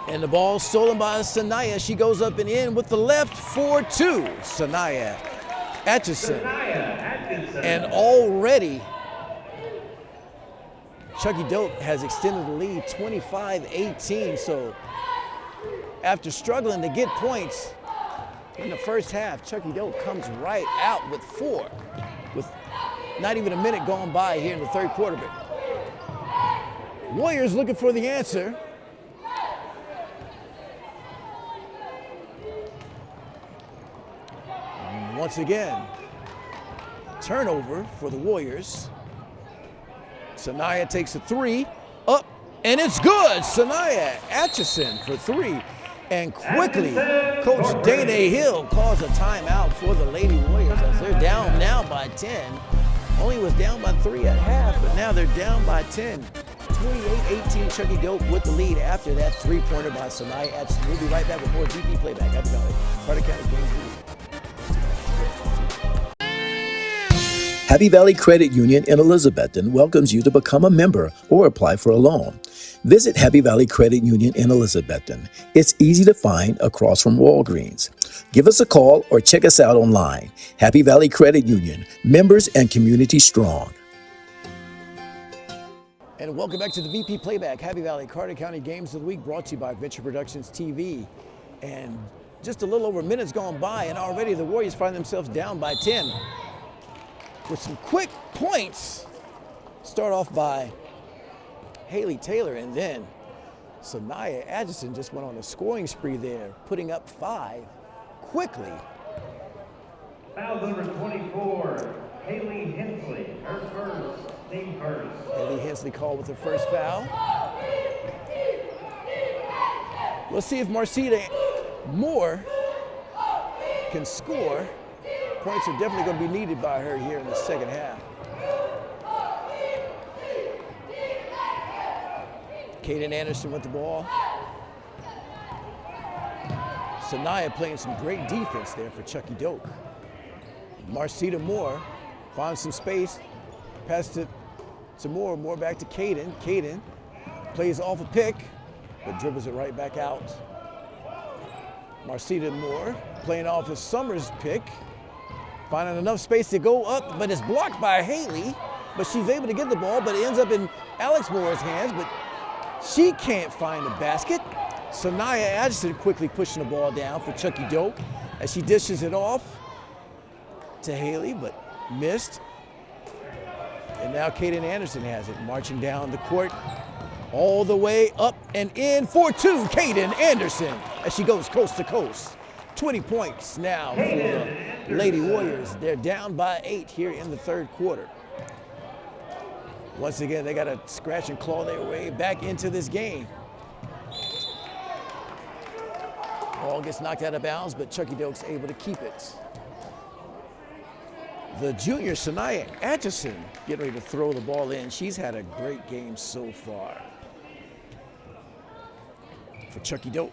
And the ball stolen by Sanaya. She goes up and in with the left for two. Sanaya Atchison. And already Chucky-Doak has extended the lead 25-18. So after struggling to get points in the first half, Chucky-Doak comes right out with four, with not even a minute gone by here in the third quarter. But Warriors looking for the answer. Once again, turnover for the Warriors. Sanaya takes a three, up, and it's good. Sanaya Atchison for three. And quickly, Coach Dana Hill calls a timeout for the Lady Warriors as they're down now by 10. Only was down by 3 at half, but now they're down by 10. 28-18, Chucky-Doak with the lead after that three-pointer by Sanaya Atchison. We'll be right back with more VP Playback. Happy Valley, Carter County Games of the Week. Happy Valley Credit Union in Elizabethton welcomes you to become a member or apply for a loan. Visit Happy Valley Credit Union in Elizabethton. It's easy to find across from Walgreens. Give us a call or check us out online. Happy Valley Credit Union, members and community strong. And welcome back to the VP Playback, Happy Valley Carter County Games of the Week, brought to you by Venture Productions TV. And just a little over a minute's gone by, and already the Warriors find themselves down by 10. With some quick points, start off by Haley Taylor, and then Sanaya Atchison just went on a scoring spree there, putting up 5 quickly. Foul number 24, Haley Hensley, her first, team first. Haley Hensley called with her first foul. Let's see if Marcita Moore can score. Points are definitely going to be needed by her here in the second half. Kaden Anderson with the ball. Sanaya playing some great defense there for Chucky-Doak. Marcita Moore finds some space, passes it to Moore, Moore back to Kaden. Kaden plays off a pick, but dribbles it right back out. Marcita Moore playing off his Summers pick, finding enough space to go up, but it's blocked by Haley, but she's able to get the ball, but it ends up in Alex Moore's hands, but she can't find the basket. Sanaya Atchison quickly pushing the ball down for Chucky-Doak as she dishes it off to Haley, but missed. And now Kaden Anderson has it, marching down the court all the way up and in for two. Kaden Anderson as she goes coast to coast. 20 points now for the Lady Warriors. They're down by 8 here in the third quarter. Once again, they got to scratch and claw their way back into this game. Ball gets knocked out of bounds, but Chucky-Doak's able to keep it. The junior Sanaya Atchison getting ready to throw the ball in. She's had a great game so far for Chucky-Doak.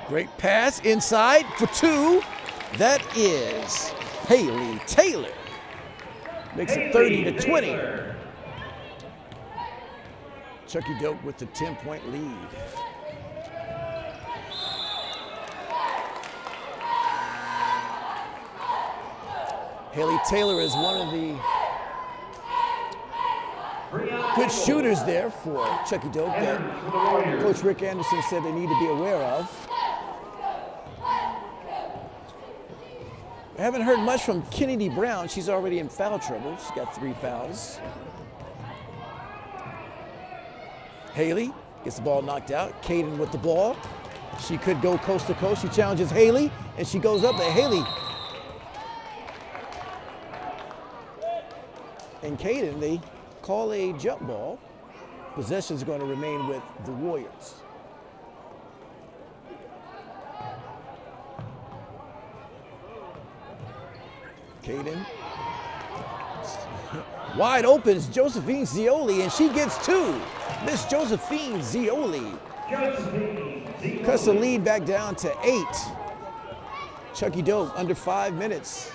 Great pass inside for two. That is Haley Taylor. Makes it 30-20. Chucky-Doak with the 10-point lead. Haley Taylor is one of the Good shooters there for Chucky-Doak that Coach Rick Anderson said they need to be aware of. I haven't heard much from Kennedy Brown. She's already in foul trouble. She's got 3 fouls. Haley gets the ball knocked out. Caden with the ball. She could go coast to coast. She challenges Haley, and she goes up there. Haley and Caden, they call a jump ball. Possession's going to remain with the Warriors. Caden. Wide open is Josephine Zioli, and she gets 2. Miss Josephine Zioli cuts the lead back down to 8. Chucky-Doak under 5 minutes,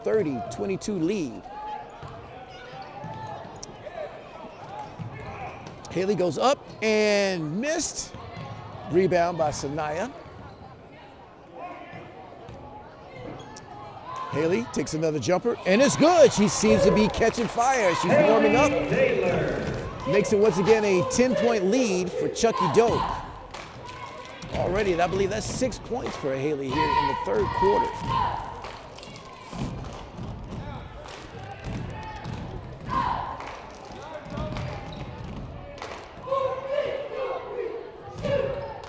30-22 lead. Haley goes up and missed. Rebound by Sanaya. Haley takes another jumper, and it's good. She seems to be catching fire. She's warming up. Makes it once again a 10-point lead for Chucky-Doak. Already, and I believe that's 6 points for Haley here in the 3rd quarter.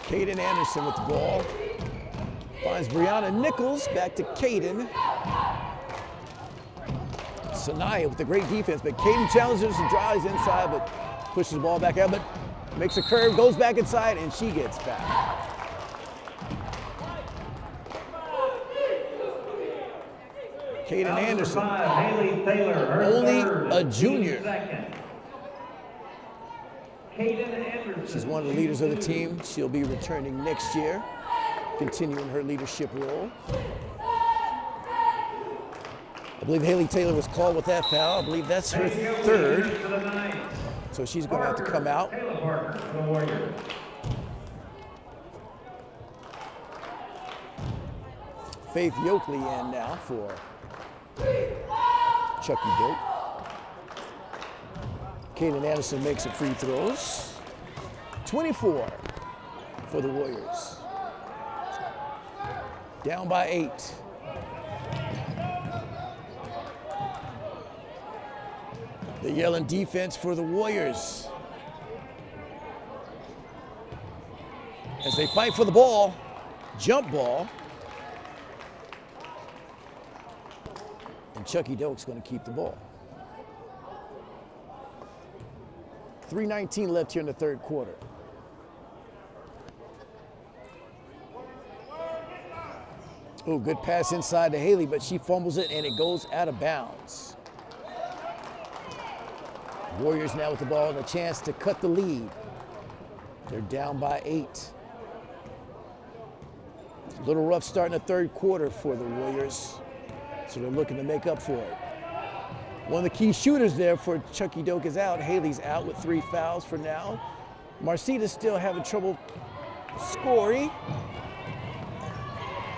Caden Anderson with the ball. Finds Brianna Nichols, back to Caden. Sanaya with the great defense, but Caden challenges and drives inside, but pushes the ball back out, but makes a curve, goes back inside, and she gets fouled. Caden Anderson, only a junior. She's one of the leaders of the team. She'll be returning next year, continuing her leadership role. I believe Haley Taylor was called with that foul. I believe that's her 3rd. So she's going to have to come out. Faith Yoakley in now for Chucky-Doak. Caden Anderson makes some free throws. 24 for the Warriors. Down by 8. The yelling defense for the Warriors as they fight for the ball. Jump ball. And Chucky-Doak's going to keep the ball. 3:19 left here in the 3rd quarter. Oh, good pass inside to Haley, but she fumbles it and it goes out of bounds. Warriors now with the ball and a chance to cut the lead. They're down by 8. A little rough start in the 3rd quarter for the Warriors, so they're looking to make up for it. One of the key shooters there for Chucky-Doak is out. Haley's out with 3 fouls for now. Marcita's still having trouble scoring.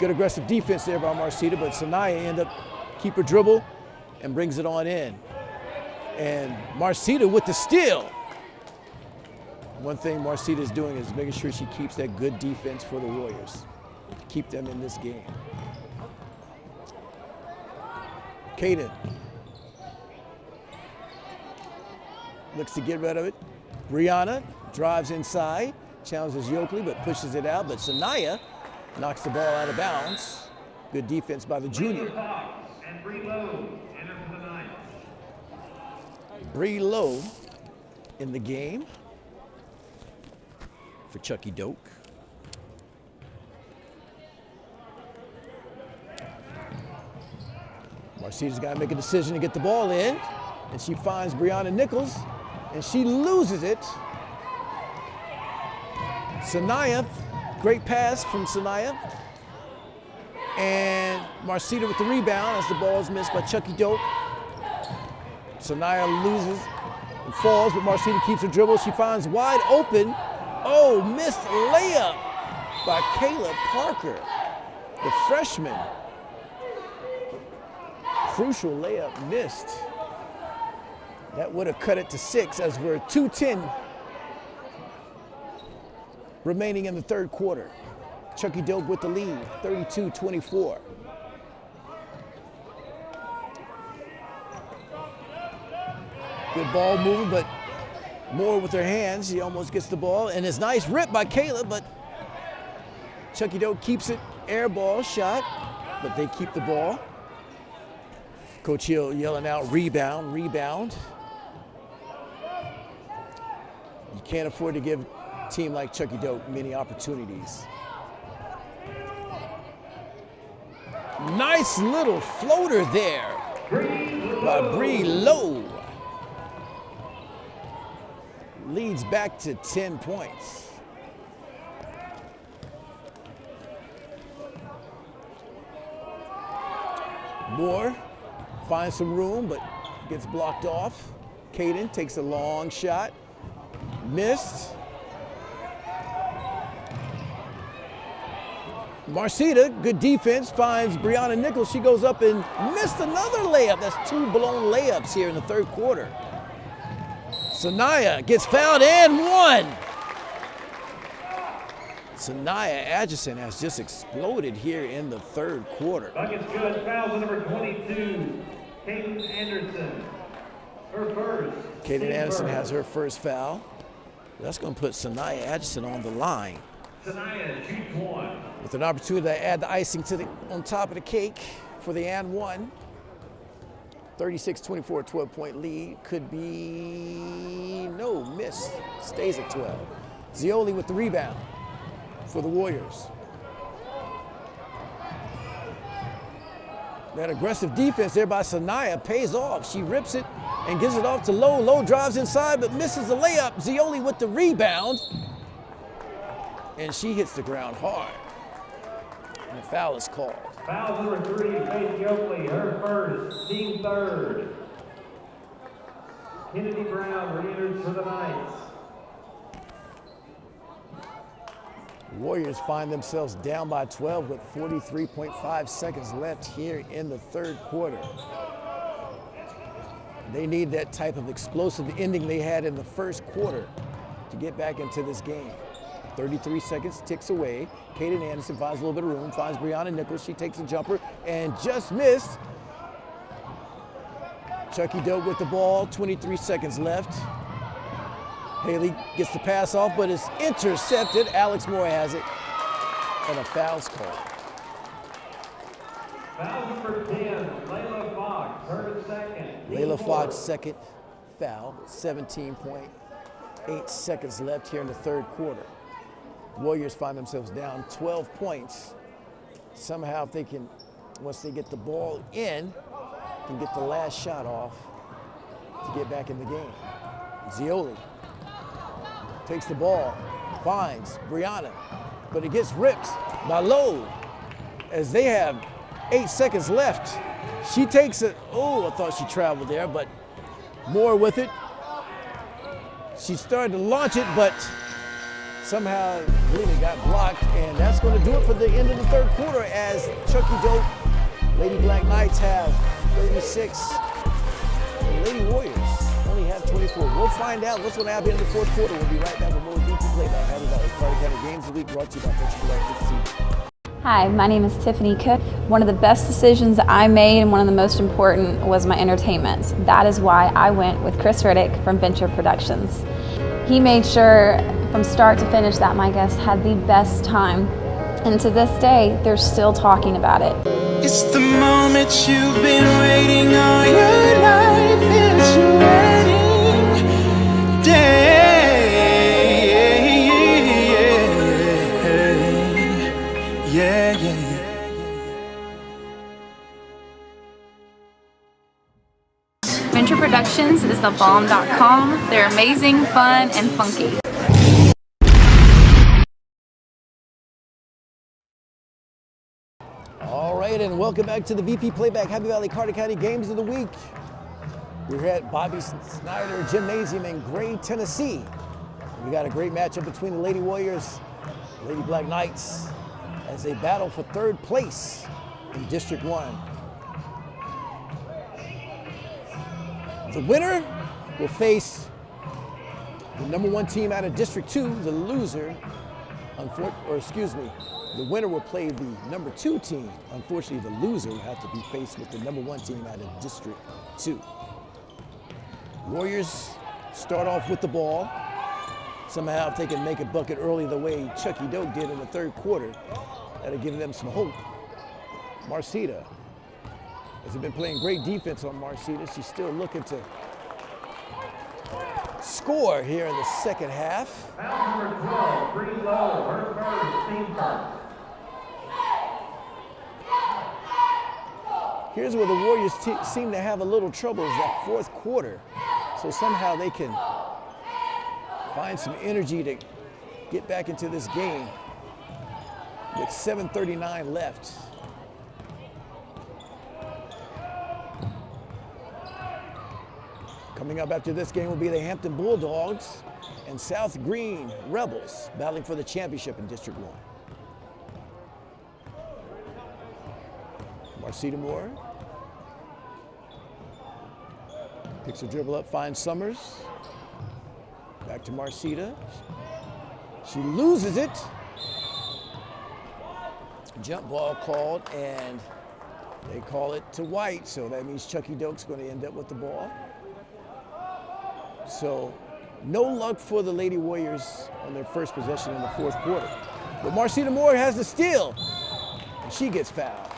Good aggressive defense there by Marcita, but Sanaya end up keep her dribble and brings it on in. And Marcita with the steal. One thing Marcita is doing is making sure she keeps that good defense for the Warriors to keep them in this game. Caden looks to get rid of it. Brianna drives inside, challenges Yoakley, but pushes it out. But Sanaya knocks the ball out of bounds. Good defense by the junior. Bree Lowe in the game for Chucky-Doak. Marcita's got to make a decision to get the ball in, and she finds Brianna Nichols, and she loses it. Sanaya, great pass from Sanaya. And Marcita with the rebound as the ball is missed by Chucky-Doak. Sanaya loses and falls, but Marcita keeps her dribble. She finds wide open. Oh, missed layup by Kayla Parker, the freshman. Crucial layup missed. That would have cut it to 6 as we're 2:10 remaining in the third quarter. Chucky-Doak with the lead, 32-24. Good ball movement, but Moore with her hands. He almost gets the ball, and it's nice rip by Kayla, but Chucky-Doak keeps it. Air ball shot, but they keep the ball. Coach Hill yelling out, rebound, rebound. You can't afford to give a team like Chucky-Doak many opportunities. Nice little floater there by Bree Lowe. Leads back to 10 points. Moore finds some room, but gets blocked off. Caden takes a long shot. Missed. Marcita, good defense, finds Brianna Nichols. She goes up and missed another layup. That's 2 blown layups here in the third quarter. Sanaya gets fouled and 1. Sanaya Atchison has just exploded here in the third quarter. Bucket's good. Foul number 22, Kaden Anderson. Her first. Kaden Anderson has her first foul. That's going to put Sanaya Atchison on the line. Sanaya shoots 1. With an opportunity to add the icing to on top of the cake for the and 1. 36-24, 12-point lead. Could be, no, miss. Stays at 12. Zioli with the rebound for the Warriors. That aggressive defense there by Sanaya pays off. She rips it and gives it off to Lowe. Lowe drives inside but misses the layup. Zioli with the rebound. And she hits the ground hard. And a foul is called. Foul number 3, Faith Yoakley, her first, team third. Kennedy Brown re-enters for the Knights. Warriors find themselves down by 12 with 43.5 seconds left here in the third quarter. They need that type of explosive ending they had in the first quarter to get back into this game. 33 seconds ticks away. Kaden Anderson finds a little bit of room, finds Brianna Nichols. She takes a jumper and just missed. Chucky-Doak with the ball, 23 seconds left. Haley gets the pass off, but it's intercepted. Alex Moore has it, and a foul's called. Foul number 10, Layla Fox, her second. Layla Fox, second foul, 17.8 seconds left here in the third quarter. Warriors find themselves down 12 points. Somehow, if they can, once they get the ball in, can get the last shot off to get back in the game. Zioli takes the ball, finds Brianna, but it gets ripped by Lowe as they have 8 seconds left. She takes it, oh, I thought she traveled there, but Moore with it. She started to launch it, but somehow really got blocked, and that's going to do it for the end of the third quarter as Chucky-Doak, Lady Black Knights have 36, and Lady Warriors only have 24. We'll find out what's going to happen in the fourth quarter. We'll be right back with more VP Playback. Happy Valley Carter County Games of the Week brought to you by Playback 15. Hi, my name is Tiffany Cook. One of the best decisions I made and one of the most important was my entertainment. That is why I went with Chris Riddick from Venture Productions. He made sure from start to finish that my guests had the best time. And to this day, they're still talking about it. It's the moment you've been waiting all your life. It's your wedding day. Yeah, yeah, yeah. Venture Productions is the bomb.com. They're amazing, fun, and funky. All right, and welcome back to the VP Playback Happy Valley Carter County Games of the Week. We're here at Bobby Snyder Gymnasium in Gray, Tennessee. We got a great matchup between the Lady Warriors, Lady Black Knights, as they battle for third place in District 1. The winner will face the #1 team out of District 2, the loser, the winner will play the #2 team. Unfortunately, the loser will have to be faced with the #1 team out of District 2. Warriors start off with the ball. Somehow, if they can make a bucket early the way Chucky-Doak did in the third quarter, that'll give them some hope. Marcita has been playing great defense on Marcita. She's still looking to score here in the second half. Foul number 12, free throw, her first, team first. Here's where the Warriors seem to have a little trouble is that fourth quarter. So somehow they can find some energy to get back into this game with 7:39 left. Coming up after this game will be the Hampton Bulldogs and South Green Rebels battling for the championship in District 1. Marcita Moore picks her dribble up, finds Summers. Back to Marcita. She loses it. Jump ball called, and they call it to White, so that means Chucky-Doak's going to end up with the ball. So no luck for the Lady Warriors on their first possession in the fourth quarter. But Marcita Moore has the steal, and she gets fouled.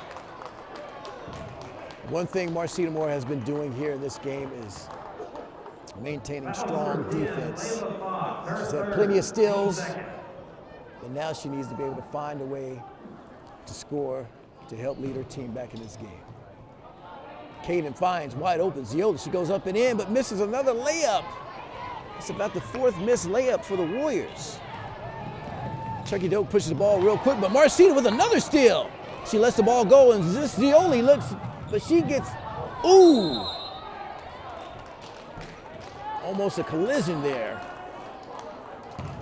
One thing Marcita Moore has been doing here in this game is maintaining strong defense. She's had plenty of steals, and now she needs to be able to find a way to score to help lead her team back in this game. Caden finds wide open Ziola. She goes up and in, but misses another layup. It's about the fourth missed layup for the Warriors. Chucky-Doak pushes the ball real quick, but Marcita with another steal. She lets the ball go, and this Ziola looks, but she gets, ooh. Almost a collision there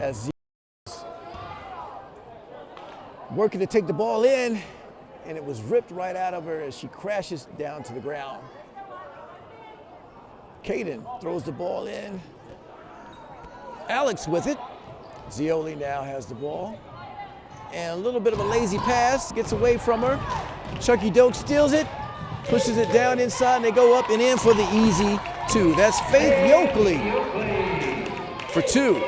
as Ziola's working to take the ball in, and it was ripped right out of her as she crashes down to the ground. Caden throws the ball in. Alex with it. Ziola now has the ball. And a little bit of a lazy pass, gets away from her. Chucky-Doak steals it, pushes it down inside, and they go up and in for the easy two. That's Faith Yoakley for two.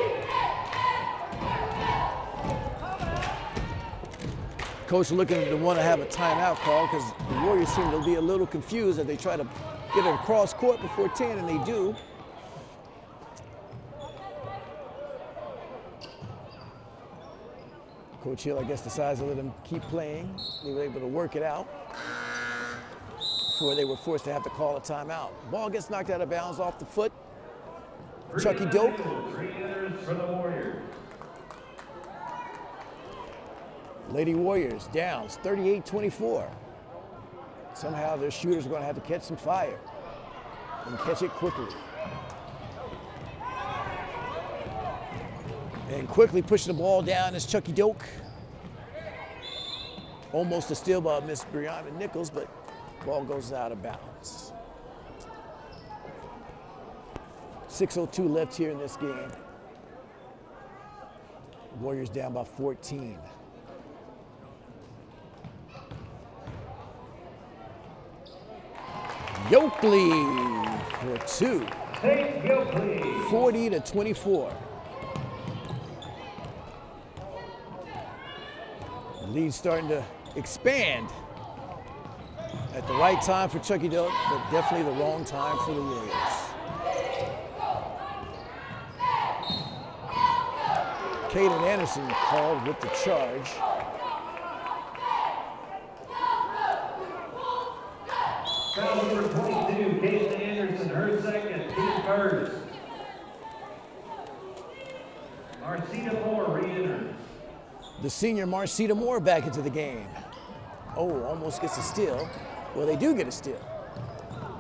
Coach looking to want to have a timeout call because the Warriors seem to be a little confused as they try to get it across court before 10, and they do. Coach Hill, I guess, decides to let them keep playing. They were able to work it out before they were forced to have to call a timeout. Ball gets knocked out of bounds off the foot. Chucky-Doak. For the Warriors. Lady Warriors down 38-24. Somehow their shooters are going to have to catch some fire and catch it quickly. And quickly pushing the ball down is Chucky-Doak. Almost a steal by Miss Brianna Nichols, but ball goes out of bounds. 6:02 left here in this game. Warriors down by 14. Yoakley for two. 40-24. The lead's starting to expand at the right time for Chucky-Doak, but definitely the wrong time for the Warriors. Caden Anderson called with the charge. Foul number 22, Caden Anderson, her second, team first. Marcita Moore re-enters. The senior Marcita Moore back into the game. Oh, almost gets a steal. Well, they do get a steal.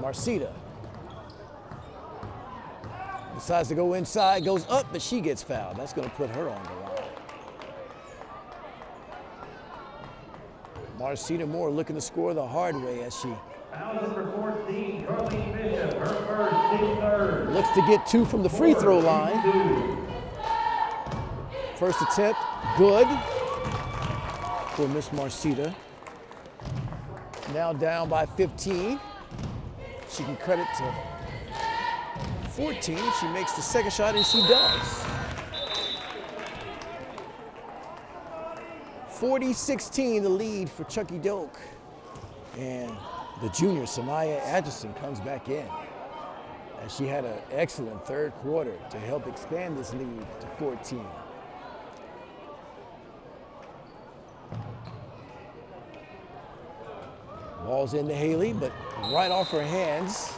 Marcita decides to go inside, goes up, but she gets fouled. That's going to put her on the line. Marcita Moore looking to score the hard way as she Foul number 14, Carly Bishop. Looks to get 2 from the free throw line. First attempt, good for Miss Marcita. Now down by 15. She can cut it to 14. She makes the second shot, and she does. 40-16, the lead for Chucky-Doak. And the junior, Sanaya Atchison, comes back in. And she had an excellent third quarter to help expand this lead to 14. Ball's into Haley, but right off her hands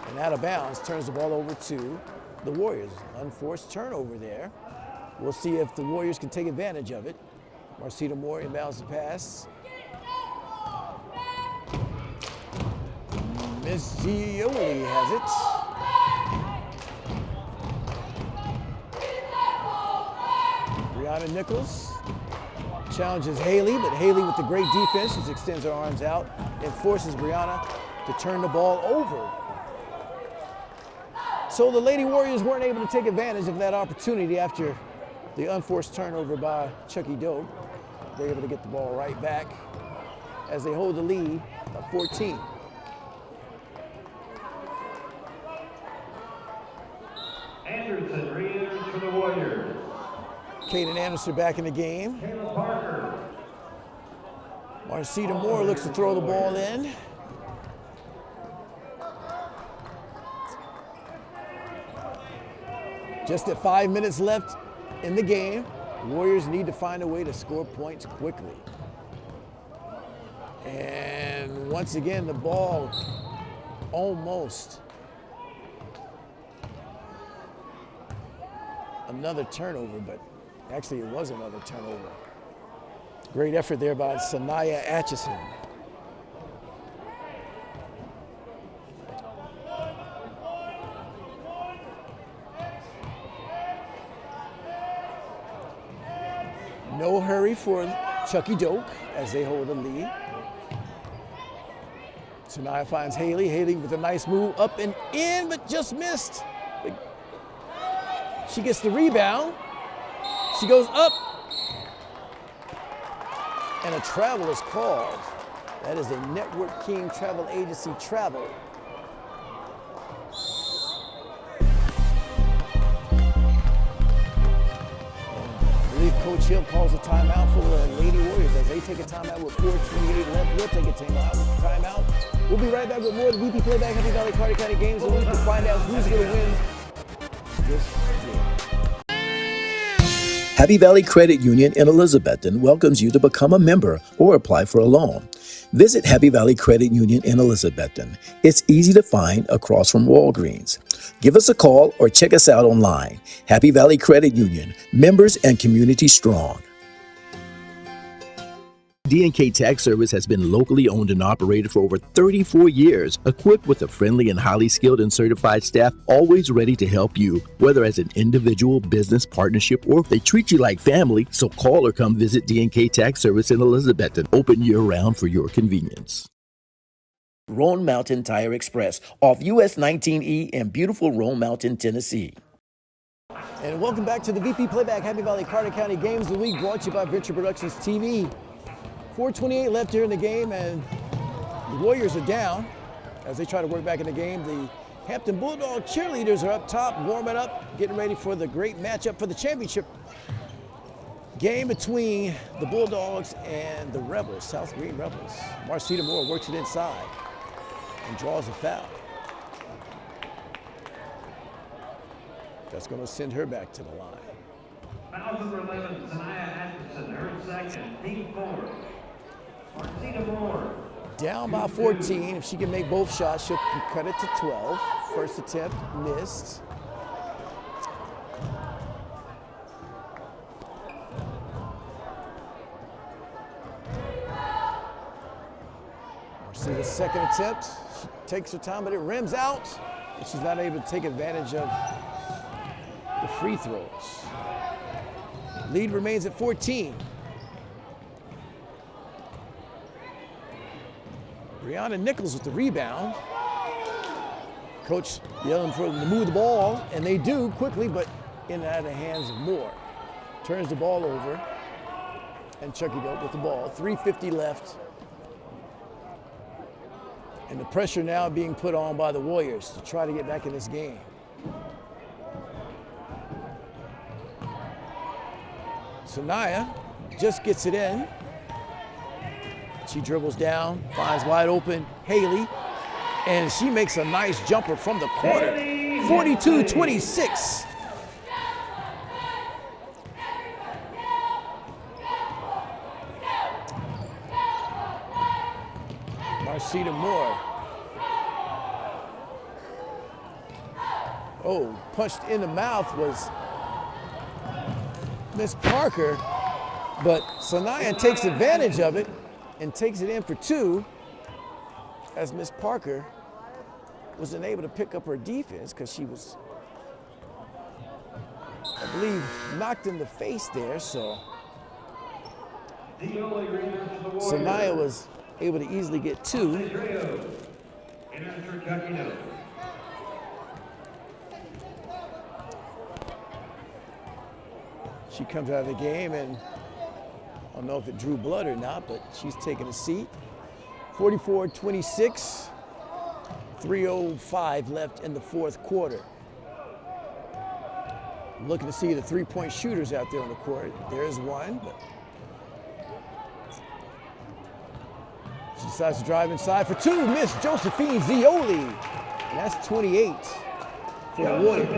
and out of bounds, turns the ball over to the Warriors. Unforced turnover there. We'll see if the Warriors can take advantage of it. Marcita Moore inbounds the pass. Miss Gioli has it. Brianna Nichols challenges Haley, but Haley with the great defense just extends her arms out and forces Brianna to turn the ball over. So the Lady Warriors weren't able to take advantage of that opportunity after the unforced turnover by Chucky-Doak. They're able to get the ball right back as they hold the lead of 14. Anderson re-enters for the Warriors. Kaden Anderson back in the game. Kayla Parker. Marcita Moore looks to throw the ball in. Just at 5 minutes left in the game, Warriors need to find a way to score points quickly. And once again, the ball almost another turnover, but actually it was another turnover. Great effort there by Sanaya Atchison. No hurry for Chucky-Doak as they hold the lead. Sanaya finds Haley. Haley with a nice move up and in, but just missed. She gets the rebound. She goes up. And a travel is called. That is a Network King Travel Agency travel. I believe Coach Hill calls a timeout for the Lady Warriors as they take a timeout with 4:28 left. We'll take a timeout. We'll be right back with more of the VP Playback Happy Valley Carter County Games of the Week to find out who's going to win this game. Happy Valley Credit Union in Elizabethton welcomes you to become a member or apply for a loan. Visit Happy Valley Credit Union in Elizabethton. It's easy to find across from Walgreens. Give us a call or check us out online. Happy Valley Credit Union, members and community strong. D&K Tax Service has been locally owned and operated for over 34 years, equipped with a friendly and highly skilled and certified staff, always ready to help you, whether as an individual, business, partnership, or if they treat you like family. So call or come visit D&K Tax Service in Elizabethton, open year-round for your convenience. Roan Mountain Tire Express off US 19E in beautiful Roan Mountain, Tennessee. And welcome back to the VP Playback Happy Valley Carter County Games of the Week, brought to you by Venture Productions TV. 4:28 left here in the game, and the Warriors are down as they try to work back in the game. The Hampton Bulldog cheerleaders are up top, warming up, getting ready for the great matchup for the championship game between the Bulldogs and the Rebels, South Green Rebels. Marcita Moore works it inside and draws a foul. That's going to send her back to the line. Foul number 11, Sanaya Atchison, her second, team four. Marcita Moore. Down by 14. If she can make both shots, she'll cut it to 12. First attempt missed. Marcita's second attempt. She takes her time, but it rims out. And she's not able to take advantage of the free throws. Lead remains at 14. Brianna Nichols with the rebound. Coach yelling for them to move the ball, and they do quickly, but in and out of the hands of Moore. Turns the ball over, and Chucky-Doak with the ball. 3:50 left. And the pressure now being put on by the Warriors to try to get back in this game. Sanaya just gets it in. She dribbles down, finds wide open Haley, and she makes a nice jumper from the corner. 42-26. Marcita Moore. Oh, punched in the mouth was Miss Parker, but Sanaya takes advantage of it and takes it in for two, as Miss Parker wasn't able to pick up her defense because she was, I believe, knocked in the face there, so Sanaya was able to easily get two. She comes out of the game, and I don't know if it drew blood or not, but she's taking a seat. 44-26, 3:05 left in the fourth quarter. I'm looking to see the three-point shooters out there on the court. There's one, but she decides to drive inside for two. Miss Josephine Zioli, and that's 28 for the Warriors.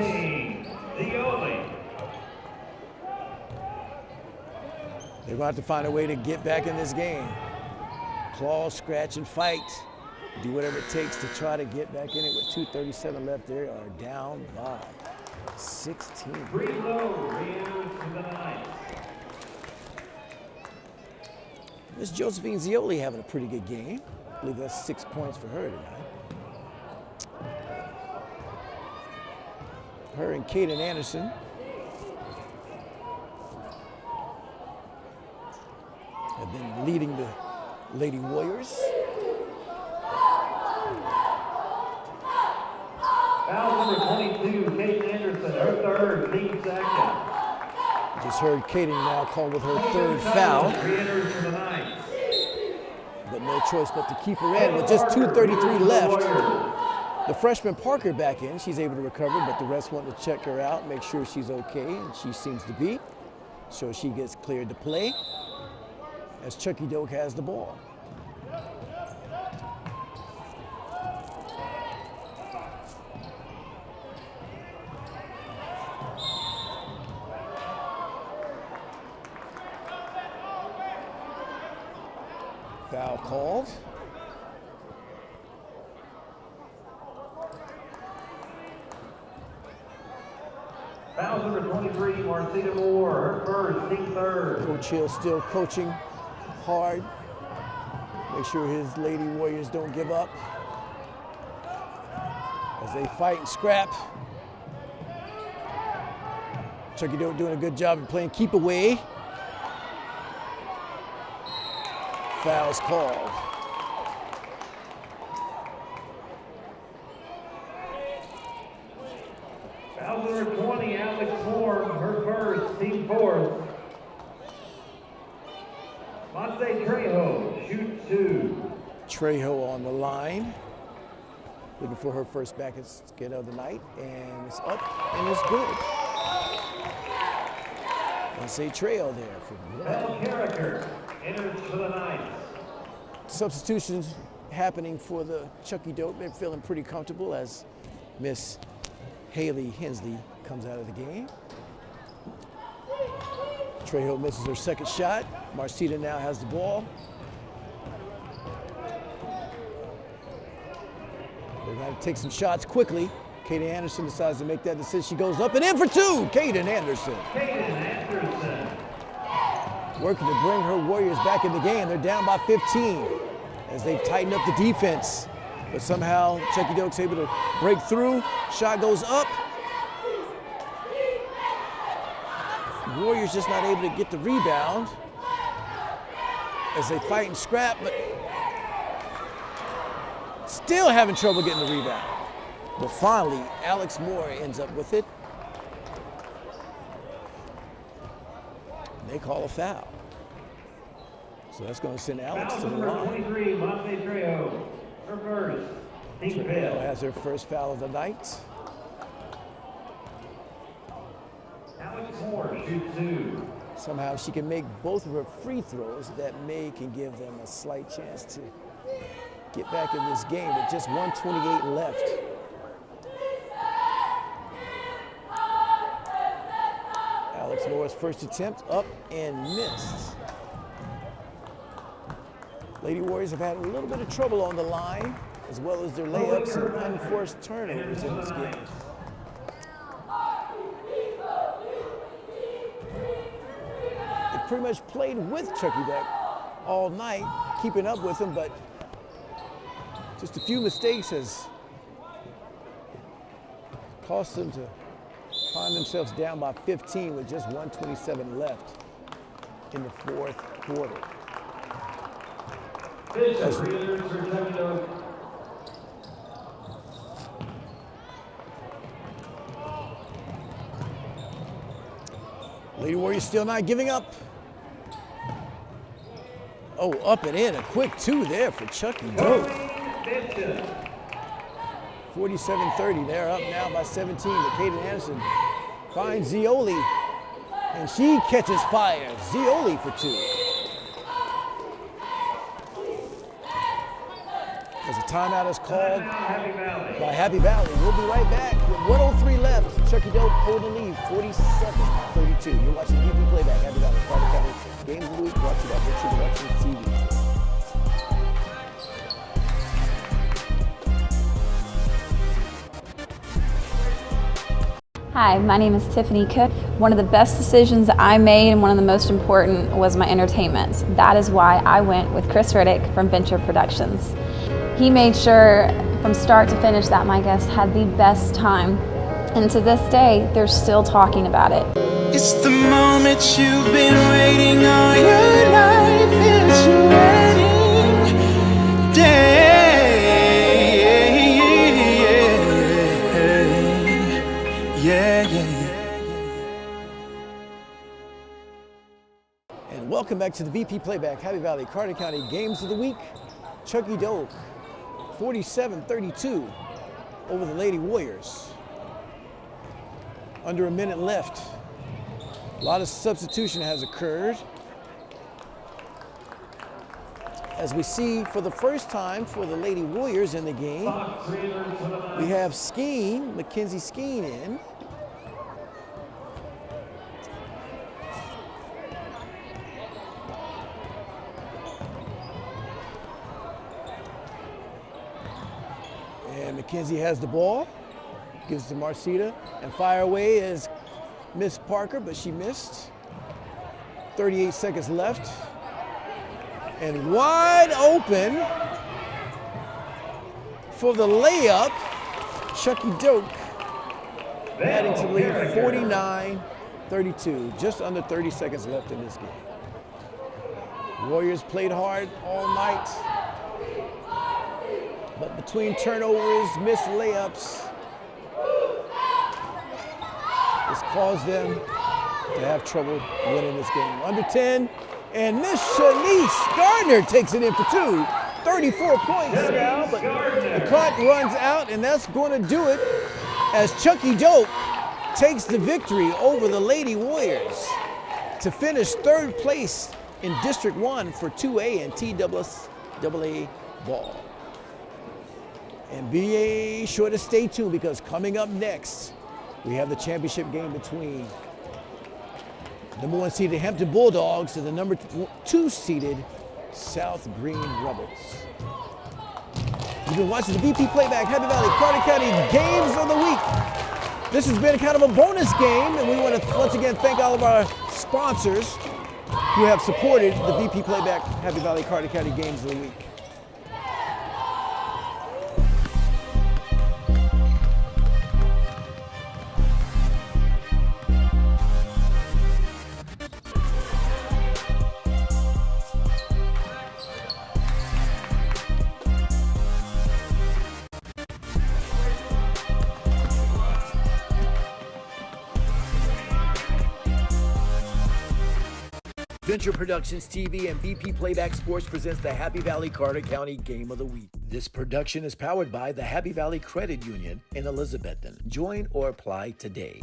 They're going to have to find a way to get back in this game. Claw, scratch, and fight. Do whatever it takes to try to get back in it with 2:37 left. They are down by 16. Miss Josephine Zioli having a pretty good game. I believe that's 6 points for her tonight. Her and Kaden Anderson have been leading the Lady Warriors. Foul number 22, Kate Anderson, her third, team second. Just heard Kaden now call with her third foul. But no choice but to keep her in with just 2:33 left. The freshman Parker back in. She's able to recover, but the rest want to check her out, make sure she's okay, and she seems to be. So she gets cleared to play as Chucky-Doak has the ball. Foul called. Foul number 23, Marcita Moore, her first, team third. Coach Hill still coaching hard. Make sure his Lady Warriors don't give up as they fight and scrap. Chucky-Doak doing a good job of playing keep away. Foul's called. Foul number 20, Alex Moore, her first, team fourth. Monte Trejo shoots two. Trejo on the line, looking for her first basket of the night, and it's up and it's good. I say Trejo there for Bell Carricker enters for the night. Substitutions happening for the Chucky-Doak. They're feeling pretty comfortable as Miss Haley Hensley comes out of the game. Trejo misses her second shot. Marcita now has the ball. They're going to take some shots quickly. Kaden Anderson decides to make that decision. She goes up and in for two. Kaden Anderson. Working to bring her Warriors back in the game. They're down by 15 as they've tightened up the defense. But somehow Chucky-Doak's able to break through. Shot goes up. Warriors just not able to get the rebound as they fight and scrap, but still having trouble getting the rebound. But finally, Alex Moore ends up with it. And they call a foul. So that's going to send Alex to the line. 23, Monte Trejo, her first. Trejo has her first foul of the night. Alex Moore shoots 2. Somehow she can make both of her free throws. That can give them a slight chance to get back in this game with just 1:28 left. Alex Moore's first attempt up and missed. Lady Warriors have had a little bit of trouble on the line, as well as their layups and unforced turnovers in this game. They pretty much played with Chucky-Doak all night, keeping up with them, but just a few mistakes has cost them to find themselves down by 15 with just 1:27 left in the fourth quarter. Lady Warriors still not giving up. Oh, up and in, a quick 2 there for Chucky-Doak. 47-30, they're up now by 17. Kaden Anderson finds Zioli, and she catches fire. Zioli for 2. As a timeout is called by Happy Valley. We'll be right back with 1:03 left. Chucky-Doak holding the lead, 47-32. You're watching VP Playback, Happy Valley, Carter County Games of the Week, brought to you by Venture Productions TV. Hi, my name is Tiffany Cook. One of the best decisions I made and one of the most important was my entertainment. That is why I went with Chris Riddick from Venture Productions. He made sure from start to finish that my guests had the best time. And to this day, they're still talking about it. It's the moment you've been waiting all your life. It's your wedding day. And welcome back to the VP Playback, Happy Valley, Carter County Games of the Week. Chucky-Doak, 47-32 over the Lady Warriors. Under a minute left. A lot of substitution has occurred. As we see for the first time for the Lady Warriors in the game, we have Skeen, Mackenzie Skeen in. And Mackenzie has the ball, gives it to Marcita, and fire away is Miss Parker, but she missed. 38 seconds left. And wide open for the layup, Chucky-Doak, adding to the lead 49-32, just under 30 seconds left in this game. Warriors played hard all night, but between turnovers, missed layups, it's caused them to have trouble winning this game. Under 10, and Miss Shanice Gardner takes it in for 2. 34 points now, but the clock runs out, and that's going to do it as Chucky-Doak takes the victory over the Lady Warriors to finish 3rd place in District 1 for 2A and TAAA ball. And be sure to stay tuned, because coming up next, we have the championship game between number 1 seeded Hampton Bulldogs and the number 2 seeded South Green Rebels. You've been watching the VP Playback, Happy Valley, Carter County Games of the Week. This has been kind of a bonus game, and we want to once again thank all of our sponsors who have supported the VP Playback, Happy Valley, Carter County Games of the Week. Venture Productions TV and BP Playback Sports presents the Happy Valley Carter County Game of the Week. This production is powered by the Happy Valley Credit Union in Elizabethton. Join or apply today.